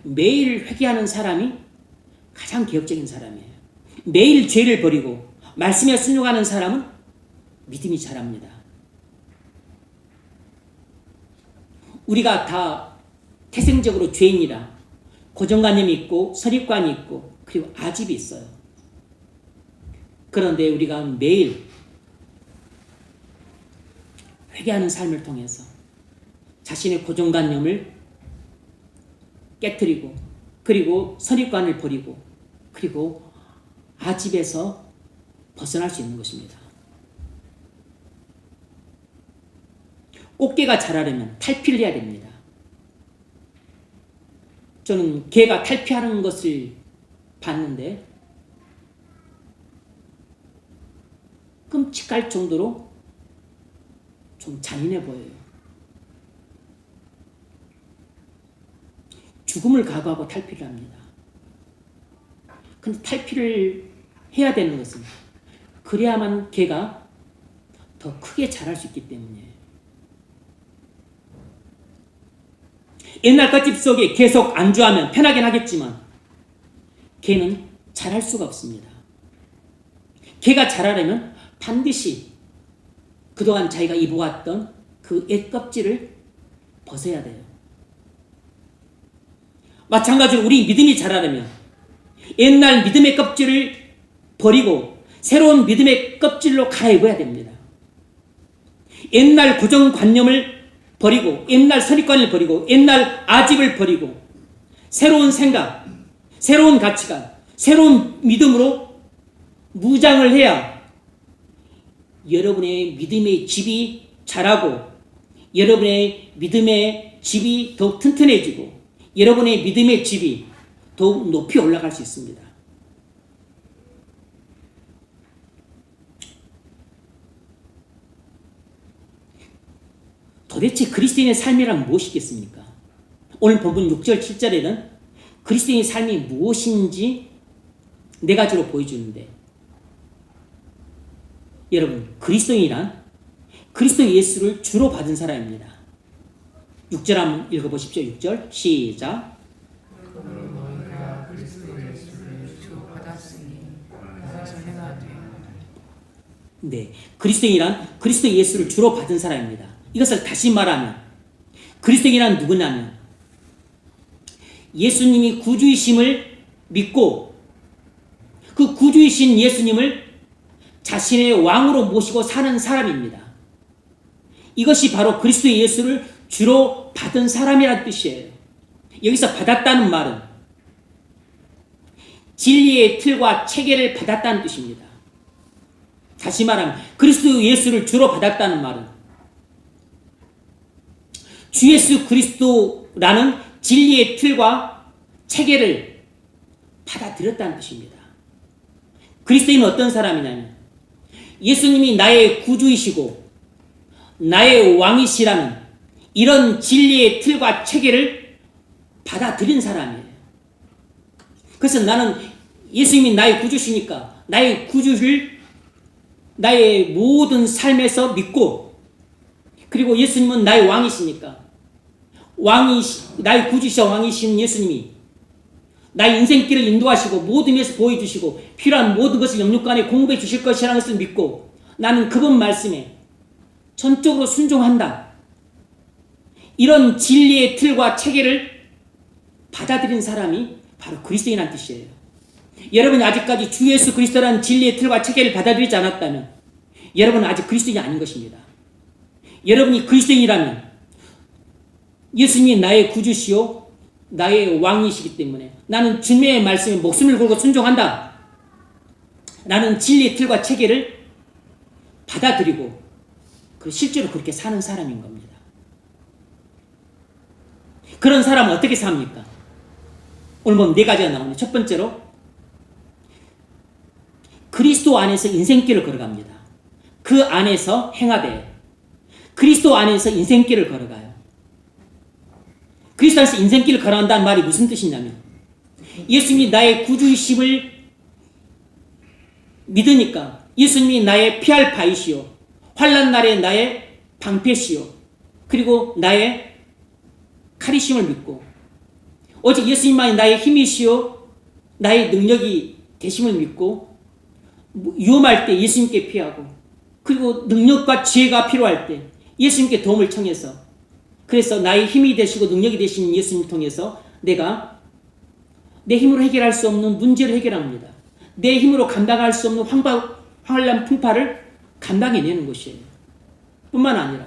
매일 회개하는 사람이 가장 개혁적인 사람이에요. 매일 죄를 버리고 말씀에 순종하는 사람은 믿음이 자랍니다. 우리가 다 태생적으로 죄인이라 고정관념이 있고 선입관이 있고 그리고 아집이 있어요. 그런데 우리가 매일 회개하는 삶을 통해서 자신의 고정관념을 깨트리고 그리고 선입관을 버리고 그리고 아집에서 벗어날 수 있는 것입니다. 꽃게가 자라려면 탈피를 해야 됩니다. 저는 개가 탈피하는 것을 봤는데 끔찍할 정도로 좀 잔인해 보여요. 죽음을 각오하고 탈피를 합니다. 근데 탈피를 해야 되는 것은 그래야만 개가 더 크게 자랄 수 있기 때문이에요. 옛날 갓집 속에 계속 안주하면 편하긴 하겠지만 개는 자랄 수가 없습니다. 개가 자라려면 반드시 그동안 자기가 입어왔던 그 옛 껍질을 벗어야 돼요. 마찬가지로 우리 믿음이 자라려면 옛날 믿음의 껍질을 버리고 새로운 믿음의 껍질로 갈아입어야 됩니다. 옛날 고정관념을 버리고 옛날 선입관을 버리고 옛날 아집을 버리고 새로운 생각, 새로운 가치관, 새로운 믿음으로 무장을 해야 여러분의 믿음의 집이 자라고 여러분의 믿음의 집이 더욱 튼튼해지고 여러분의 믿음의 집이 더욱 높이 올라갈 수 있습니다. 도대체 그리스도인의 삶이란 무엇이겠습니까? 오늘 본문 6절 7절에는 그리스도인의 삶이 무엇인지 네 가지로 보여주는데 여러분 그리스도인이란 그리스도 예수를 주로 받은 사람입니다. 6절 한번 읽어보십시오. 6절 시작. 네, 그리스도인이란 그리스도 예수를 주로 받은 사람입니다. 이것을 다시 말하면 그리스도인이란 누구냐면 예수님이 구주이심을 믿고 그 구주이신 예수님을 자신의 왕으로 모시고 사는 사람입니다. 이것이 바로 그리스도 예수를 주로 받은 사람이라는 뜻이에요. 여기서 받았다는 말은 진리의 틀과 체계를 받았다는 뜻입니다. 다시 말하면 그리스도 예수를 주로 받았다는 말은 주 예수 그리스도라는 진리의 틀과 체계를 받아들였다는 뜻입니다. 그리스도인은 어떤 사람이냐면 예수님이 나의 구주이시고 나의 왕이시라는 이런 진리의 틀과 체계를 받아들인 사람이에요. 그래서 나는 예수님이 나의 구주시니까 나의 구주를 나의 모든 삶에서 믿고, 그리고 예수님은 나의 왕이시니까 나의 구주시와 왕이신 예수님이 나의 인생길을 인도하시고 모든 면에서 보여주시고 필요한 모든 것을 영육간에 공급해 주실 것이라는 것을 믿고 나는 그분 말씀에 전적으로 순종한다. 이런 진리의 틀과 체계를 받아들인 사람이 바로 그리스도인이라는 뜻이에요. 여러분이 아직까지 주 예수 그리스도라는 진리의 틀과 체계를 받아들이지 않았다면 여러분은 아직 그리스도인이 아닌 것입니다. 여러분이 그리스도인이라면 예수님이 나의 구주시요 나의 왕이시기 때문에 나는 주님의 말씀에 목숨을 걸고 순종한다. 나는 진리의 틀과 체계를 받아들이고 실제로 그렇게 사는 사람인 겁니다. 그런 사람은 어떻게 삽니까? 오늘 보면 4가지가 나오는데, 첫 번째로 그리스도 안에서 인생길을 걸어갑니다. 그 안에서 행하되 그리스도 안에서 인생길을 걸어가요. 그리스도 안에서 인생길을 걸어간다는 말이 무슨 뜻이냐면 예수님이 나의 구주이심을 믿으니까 예수님이 나의 피할 바이시요 환난 날에 나의 방패시요 그리고 나의 칼이심을 믿고 오직 예수님만이 나의 힘이시요 나의 능력이 되심을 믿고 위험할 때 예수님께 피하고 그리고 능력과 지혜가 필요할 때 예수님께 도움을 청해서 그래서 나의 힘이 되시고 능력이 되시는 예수님 통해서 내가 내 힘으로 해결할 수 없는 문제를 해결합니다. 내 힘으로 감당할 수 없는 환란 풍파를 감당해내는 것이에요. 뿐만 아니라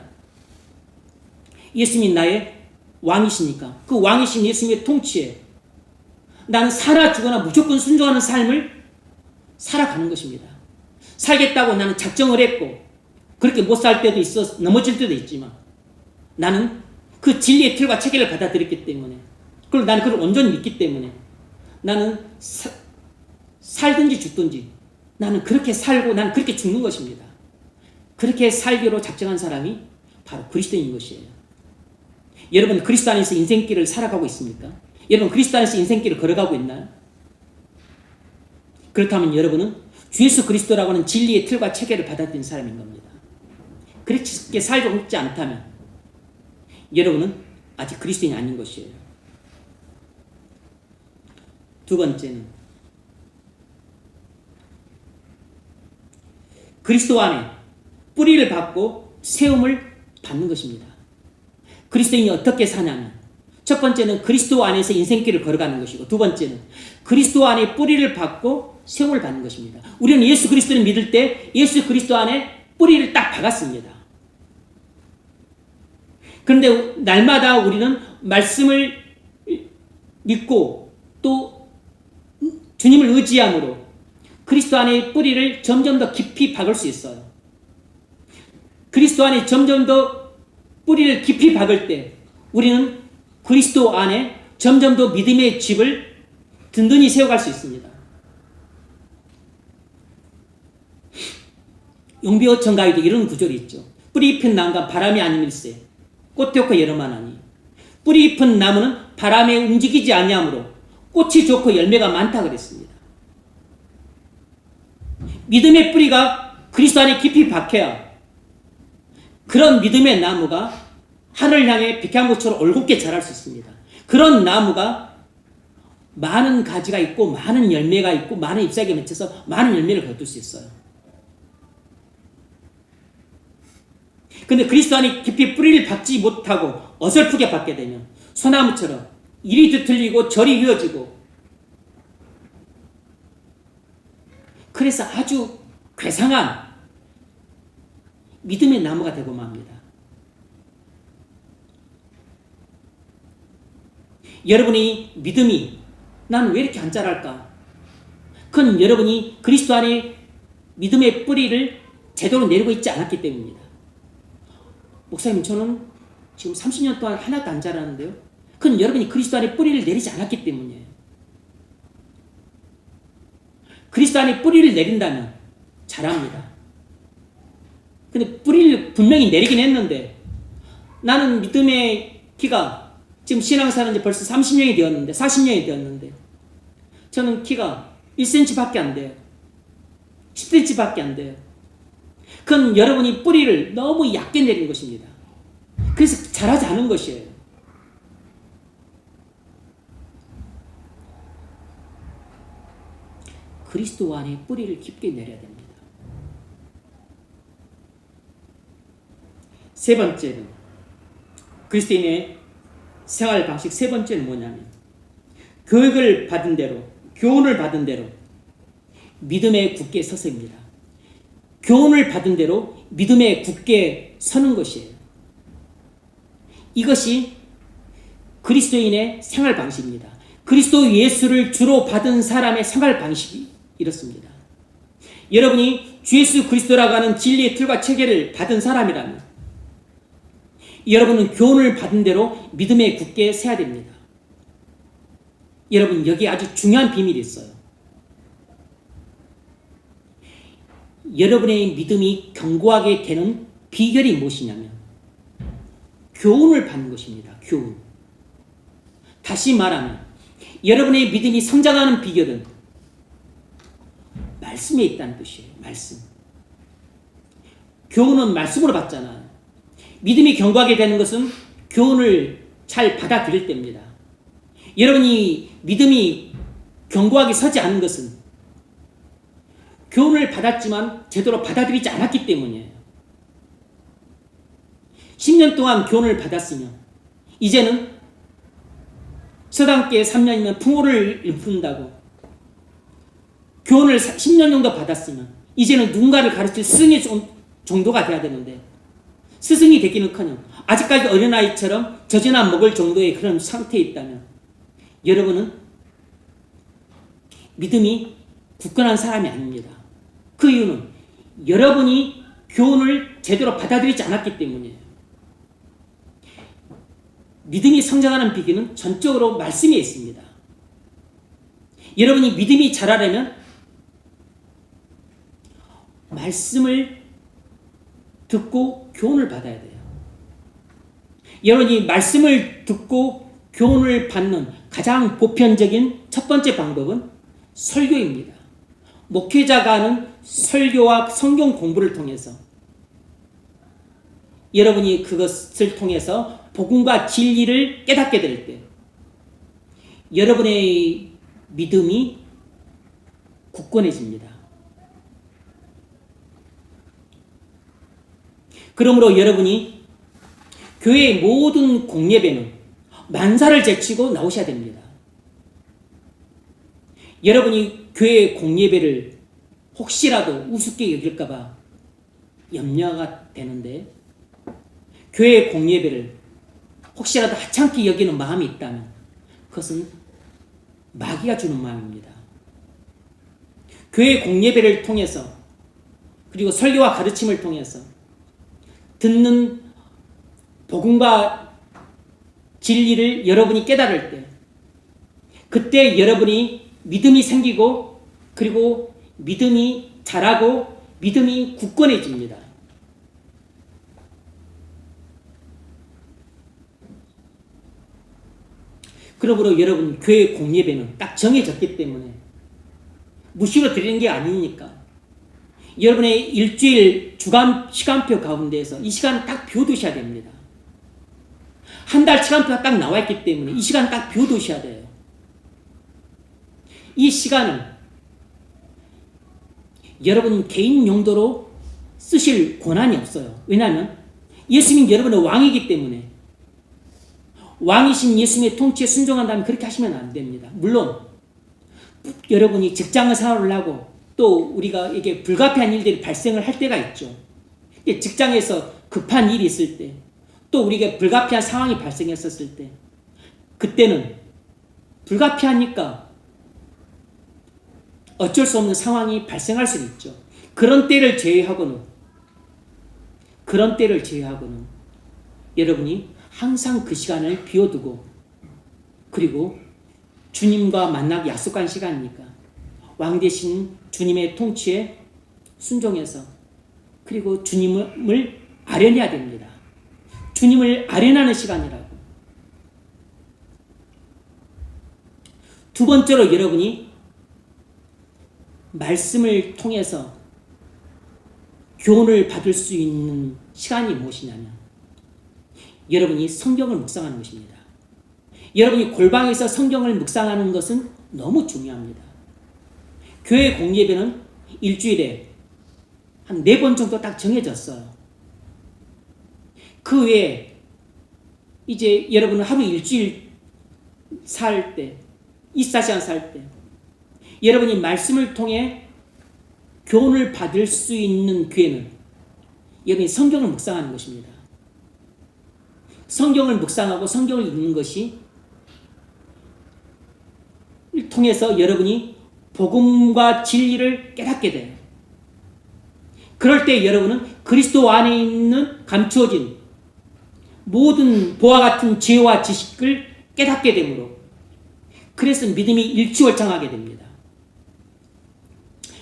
예수님이 나의 왕이시니까 그 왕이신 예수님의 통치에 나는 살아 죽거나 무조건 순종하는 삶을 살아가는 것입니다. 살겠다고 나는 작정을 했고 그렇게 못 살 때도 있어 넘어질 때도 있지만 나는 그 진리의 틀과 체계를 받아들였기 때문에 그리고 나는 그걸 온전히 믿기 때문에 나는 살든지 죽든지 나는 그렇게 살고 나는 그렇게 죽는 것입니다. 그렇게 살기로 작정한 사람이 바로 그리스도인 것이에요. 여러분 그리스도 안에서 인생길을 살아가고 있습니까? 여러분 그리스도 안에서 인생길을 걸어가고 있나요? 그렇다면 여러분은 주 예수 그리스도라고 하는 진리의 틀과 체계를 받아들인 사람인 겁니다. 그렇게 살고 있지 않다면 여러분은 아직 그리스도인이 아닌 것이에요. 두 번째는 그리스도 안에 뿌리를 받고 세움을 받는 것입니다. 그리스도인이 어떻게 사냐면 첫 번째는 그리스도 안에서 인생길을 걸어가는 것이고 두 번째는 그리스도 안에 뿌리를 받고 세움을 받는 것입니다. 우리는 예수 그리스도를 믿을 때 예수 그리스도 안에 뿌리를 딱 박았습니다. 그런데 날마다 우리는 말씀을 믿고 또 주님을 의지함으로 그리스도 안에 뿌리를 점점 더 깊이 박을 수 있어요. 그리스도 안에 점점 더 뿌리를 깊이 박을 때 우리는 그리스도 안에 점점 더 믿음의 집을 든든히 세워갈 수 있습니다. 용비어천가에도 이런 구절이 있죠. 뿌리 잎은 나무가 바람이 아니밀세 꽃이 좋고 여름하나니 뿌리 잎은 나무는 바람에 움직이지 아니하므로 꽃이 좋고 열매가 많다 그랬습니다. 믿음의 뿌리가 그리스도 안에 깊이 박혀야 그런 믿음의 나무가 하늘을 향해 백향목처럼 올곧게 자랄 수 있습니다. 그런 나무가 많은 가지가 있고 많은 열매가 있고 많은 잎사귀가 맺혀서 많은 열매를 거둘 수 있어요. 근데 그리스도 안에 깊이 뿌리를 박지 못하고 어설프게 박게 되면 소나무처럼 이리 뒤틀리고 저리 휘어지고 그래서 아주 괴상한 믿음의 나무가 되고 맙니다. 여러분의 믿음이 나는 왜 이렇게 안 자랄까? 그건 여러분이 그리스도 안에 믿음의 뿌리를 제대로 내리고 있지 않았기 때문입니다. 목사님, 저는 지금 30년 동안 하나도 안 자라는데요. 그건 여러분이 그리스도 안에 뿌리를 내리지 않았기 때문이에요. 그리스도 안에 뿌리를 내린다면 자랍니다. 근데 뿌리를 분명히 내리긴 했는데, 나는 믿음의 키가 지금 신앙생활은 이제 벌써 30년이 되었는데, 40년이 되었는데, 저는 키가 1cm밖에 안 돼요. 10cm밖에 안 돼요. 그건 여러분이 뿌리를 너무 얕게 내린 것입니다. 그래서 자라지 않은 것이에요. 그리스도 안에 뿌리를 깊게 내려야 됩니다. 세 번째는, 그리스도인의 생활 방식 세 번째는 뭐냐면, 교육을 받은 대로, 교훈을 받은 대로 믿음에 굳게 서서입니다. 교훈을 받은 대로 믿음에 굳게 서는 것이에요. 이것이 그리스도인의 생활 방식입니다. 그리스도 예수를 주로 받은 사람의 생활 방식이 이렇습니다. 여러분이 주 예수 그리스도라고 하는 진리의 틀과 체계를 받은 사람이라면 여러분은 교훈을 받은 대로 믿음에 굳게 서야 됩니다. 여러분, 여기에 아주 중요한 비밀이 있어요. 여러분의 믿음이 견고하게 되는 비결이 무엇이냐면 교훈을 받는 것입니다. 교훈. 다시 말하면 여러분의 믿음이 성장하는 비결은 말씀에 있다는 뜻이에요. 말씀. 교훈은 말씀으로 받잖아요. 믿음이 견고하게 되는 것은 교훈을 잘 받아들일 때입니다. 여러분이 믿음이 견고하게 서지 않은 것은 교훈을 받았지만 제대로 받아들이지 않았기 때문이에요. 10년 동안 교훈을 받았으면 이제는 서당계 3년이면 풍호를 읊는다고 교훈을 10년 정도 받았으면 이제는 누군가를 가르칠 스승의 정도가 돼야 되는데 스승이 되기는커녕 아직까지 어린아이처럼 젖이나 먹을 정도의 그런 상태에 있다면 여러분은 믿음이 굳건한 사람이 아닙니다. 그 이유는 여러분이 교훈을 제대로 받아들이지 않았기 때문이에요. 믿음이 성장하는 비결은 전적으로 말씀에 있습니다. 여러분이 믿음이 자라려면 말씀을 듣고 교훈을 받아야 돼요. 여러분이 말씀을 듣고 교훈을 받는 가장 보편적인 첫 번째 방법은 설교입니다. 목회자가 하는 설교와 성경 공부를 통해서 여러분이 그것을 통해서 복음과 진리를 깨닫게 될 때 여러분의 믿음이 굳건해집니다. 그러므로 여러분이 교회의 모든 공예배는 만사를 제치고 나오셔야 됩니다. 여러분이 교회 공예배를 혹시라도 우습게 여길까봐 염려가 되는데 교회 공예배를 혹시라도 하찮게 여기는 마음이 있다면 그것은 마귀가 주는 마음입니다. 교회 공예배를 통해서 그리고 설교와 가르침을 통해서 듣는 복음과 진리를 여러분이 깨달을 때 그때 여러분이 믿음이 생기고 그리고 믿음이 자라고 믿음이 굳건해집니다. 그러므로 여러분 교회 공예배는 딱 정해졌기 때문에 무시로 드리는 게 아니니까 여러분의 일주일 주간 시간표 가운데에서 이 시간을 딱 비워두셔야 됩니다. 한 달 시간표가 딱 나와 있기 때문에 이 시간을 딱 비워두셔야 돼요. 이 시간은 여러분 개인 용도로 쓰실 권한이 없어요. 왜냐하면 예수님이 여러분의 왕이기 때문에 왕이신 예수님의 통치에 순종한다면 그렇게 하시면 안 됩니다. 물론 여러분이 직장 생활을 하고 또 우리가 이게 불가피한 일들이 발생을 할 때가 있죠. 직장에서 급한 일이 있을 때 또 우리가 불가피한 상황이 발생했었을 때 그때는 불가피하니까 어쩔 수 없는 상황이 발생할 수 있죠. 그런 때를 제외하고는 여러분이 항상 그 시간을 비워두고, 그리고 주님과 만나기 약속한 시간이니까 왕 대신 주님의 통치에 순종해서, 그리고 주님을 아련해야 됩니다. 주님을 아련하는 시간이라고. 두 번째로 여러분이 말씀을 통해서 교훈을 받을 수 있는 시간이 무엇이냐면 여러분이 성경을 묵상하는 것입니다. 여러분이 골방에서 성경을 묵상하는 것은 너무 중요합니다. 교회 공예배는 일주일에 한 4번 정도 딱 정해졌어요. 그 외에 이제 여러분은 하루 일주일 살 때, 24시간 살 때 여러분이 말씀을 통해 교훈을 받을 수 있는 기회는 여러분이 성경을 묵상하는 것입니다. 성경을 묵상하고 성경을 읽는 것이 통해서 여러분이 복음과 진리를 깨닫게 돼요. 그럴 때 여러분은 그리스도 안에 있는 감추어진 모든 보와 같은 지혜와 지식을 깨닫게 되므로, 그래서 믿음이 일취월장하게 됩니다.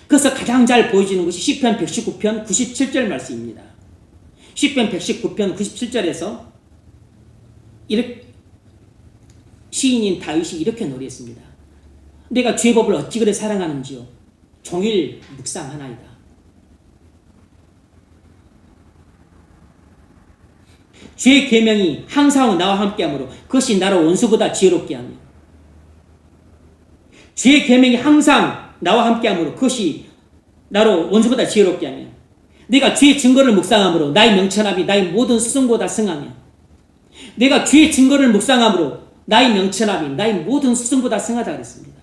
그래서 가장 잘 보여지는 것이 시편 119편 97절 말씀입니다. 시편 119편 97절에서 이렇게 시인인 다윗이 이렇게 노래했습니다. 내가 주의 법을 어찌 그리 사랑하는지요, 종일 묵상하나이다. 주의 계명이 항상 나와 함께하므로 그것이 나를 원수보다 지혜롭게 하며, 주의 계명이 항상 나와 함께하므로 그것이 나로 원수보다 지혜롭게 하며, 내가 주의 증거를 묵상함으로 나의 명철함이 나의 모든 수승보다 승하며, 내가 주의 증거를 묵상함으로 나의 명철함이 나의 모든 수승보다 승하다 그랬습니다.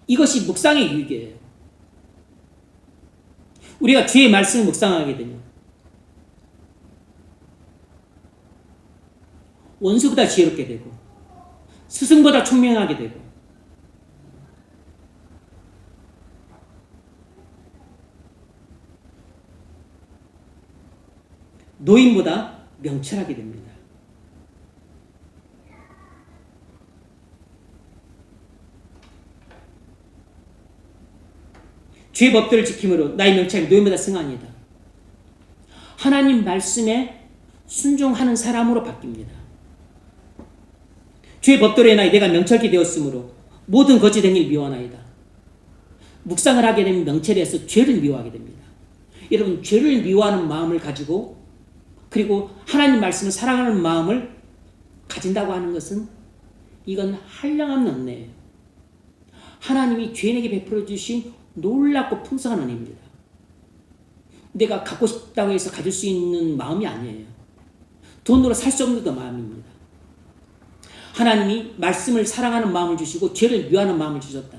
이것이 묵상의 유익이에요. 우리가 주의 말씀을 묵상하게 되면 원수보다 지혜롭게 되고 스승보다 총명하게 되고 노인보다 명철하게 됩니다. 주의 법들을 지킴으로 나의 명철이 노인보다 승하니이다. 하나님 말씀에 순종하는 사람으로 바뀝니다. 주의 법도로 인하여 내가 명철케 되었으므로 모든 거짓된 일 미워하나이다. 묵상을 하게 되면 명철에서 죄를 미워하게 됩니다. 여러분, 죄를 미워하는 마음을 가지고, 그리고 하나님 말씀을 사랑하는 마음을 가진다고 하는 것은 이건 한량없는 은혜예요. 하나님이 죄인에게 베풀어 주신 놀랍고 풍성한 은혜입니다. 내가 갖고 싶다고 해서 가질 수 있는 마음이 아니에요. 돈으로 살 수 없는 마음입니다. 하나님이 말씀을 사랑하는 마음을 주시고 죄를 미워하는 마음을 주셨다.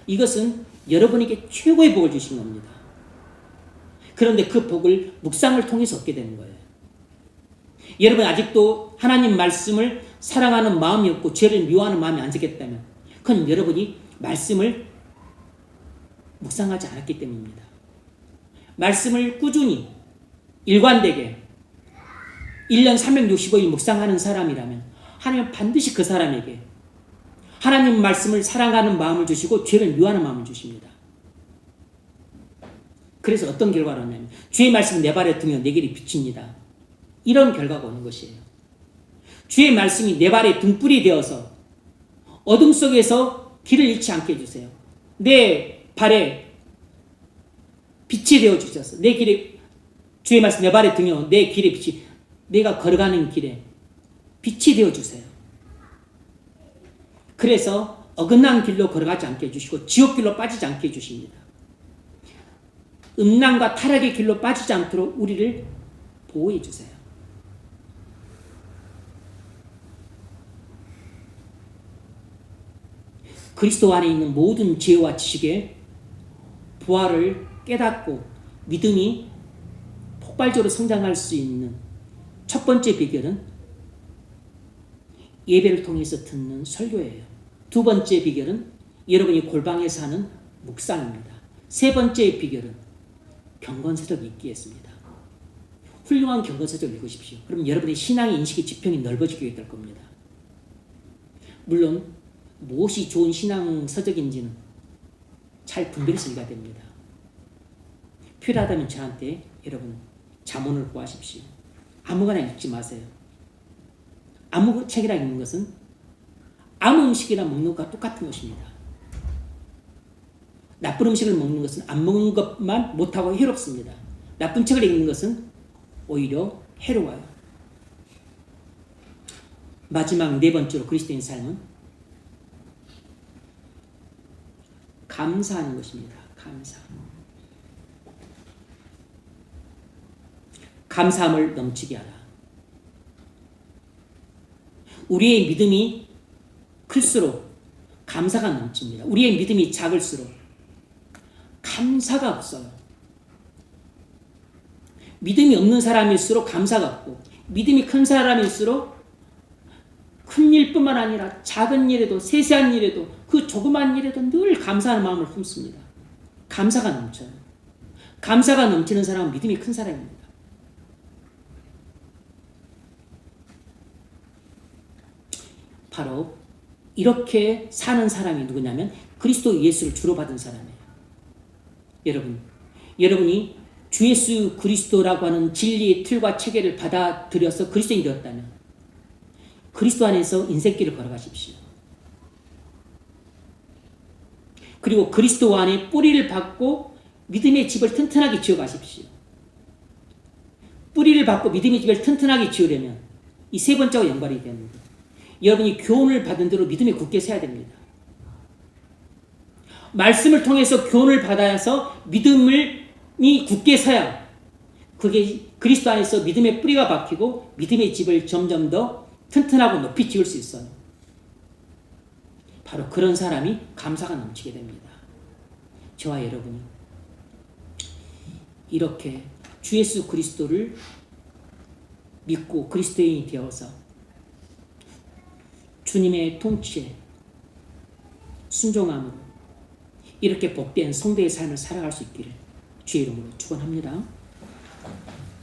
이것은 여러분에게 최고의 복을 주신 겁니다. 그런데 그 복을 묵상을 통해서 얻게 되는 거예요. 여러분 아직도 하나님 말씀을 사랑하는 마음이 없고 죄를 미워하는 마음이 안 생겼다면 그건 여러분이 말씀을 묵상하지 않았기 때문입니다. 말씀을 꾸준히 일관되게 1년 365일 묵상하는 사람이라면 하나님은 반드시 그 사람에게 하나님 말씀을 사랑하는 마음을 주시고 죄를 미워하는 마음을 주십니다. 그래서 어떤 결과를 얻냐면 주의 말씀 내 발에 등이여 내 길이 빛입니다. 이런 결과가 오는 것이에요. 주의 말씀이 내 발에 등불이 되어서 어둠 속에서 길을 잃지 않게 해주세요. 내 발에 빛이 되어 주셔서 내 길에 주의 말씀 내 발에 등이여 내 길의 빛이 내가 걸어가는 길에 빛이 되어 주세요. 그래서 어긋난 길로 걸어가지 않게 해주시고 지옥길로 빠지지 않게 해주십니다. 음란과 타락의 길로 빠지지 않도록 우리를 보호해 주세요. 그리스도 안에 있는 모든 지혜와 지식의 부활을 깨닫고 믿음이 폭발적으로 성장할 수 있는 첫 번째 비결은 예배를 통해서 듣는 설교예요. 두 번째 비결은 여러분이 골방에서 하는 묵상입니다. 세 번째 비결은 경건서적 읽기였습니다. 훌륭한 경건서적 읽으십시오. 그럼 여러분의 신앙의 인식의 지평이 넓어지게 될 겁니다. 물론 무엇이 좋은 신앙서적인지는 잘 분별해서 읽어야 됩니다. 필요하다면 저한테 여러분 자문을 구하십시오. 아무거나 읽지 마세요. 아무 책이라 읽는 것은 아무 음식이나 먹는 것과 똑같은 것입니다. 나쁜 음식을 먹는 것은 안 먹는 것만 못하고 해롭습니다. 나쁜 책을 읽는 것은 오히려 해로워요. 마지막 네 번째로 그리스도인 삶은 감사하는 것입니다. 감사함을 넘치게 하라. 우리의 믿음이 클수록 감사가 넘칩니다. 우리의 믿음이 작을수록 감사가 없어요. 믿음이 없는 사람일수록 감사가 없고, 믿음이 큰 사람일수록 큰 일뿐만 아니라 작은 일에도, 세세한 일에도, 그 조그만 일에도 늘 감사하는 마음을 품습니다. 감사가 넘쳐요. 감사가 넘치는 사람은 믿음이 큰 사람입니다. 바로 이렇게 사는 사람이 누구냐면 그리스도 예수를 주로 받은 사람이에요. 여러분이 주 예수 그리스도라고 하는 진리의 틀과 체계를 받아들여서 그리스도인이 되었다면 그리스도 안에서 인생길을 걸어가십시오. 그리고 그리스도 안에 뿌리를 받고 믿음의 집을 튼튼하게 지어가십시오. 뿌리를 받고 믿음의 집을 튼튼하게 지으려면 이 세 번째와 연관이 됩니다. 여러분이 교훈을 받은 대로 믿음에 굳게 서야 됩니다. 말씀을 통해서 교훈을 받아서 믿음이 굳게 서야 그게 그리스도 안에서 믿음의 뿌리가 박히고 믿음의 집을 점점 더 튼튼하고 높이 지을 수 있어요. 바로 그런 사람이 감사가 넘치게 됩니다. 저와 여러분이 이렇게 주 예수 그리스도를 믿고 그리스도인이 되어서 주님의 통치에 순종함으로 이렇게 복된 성도의 삶을 살아갈 수 있기를 주의 이름으로 축원합니다.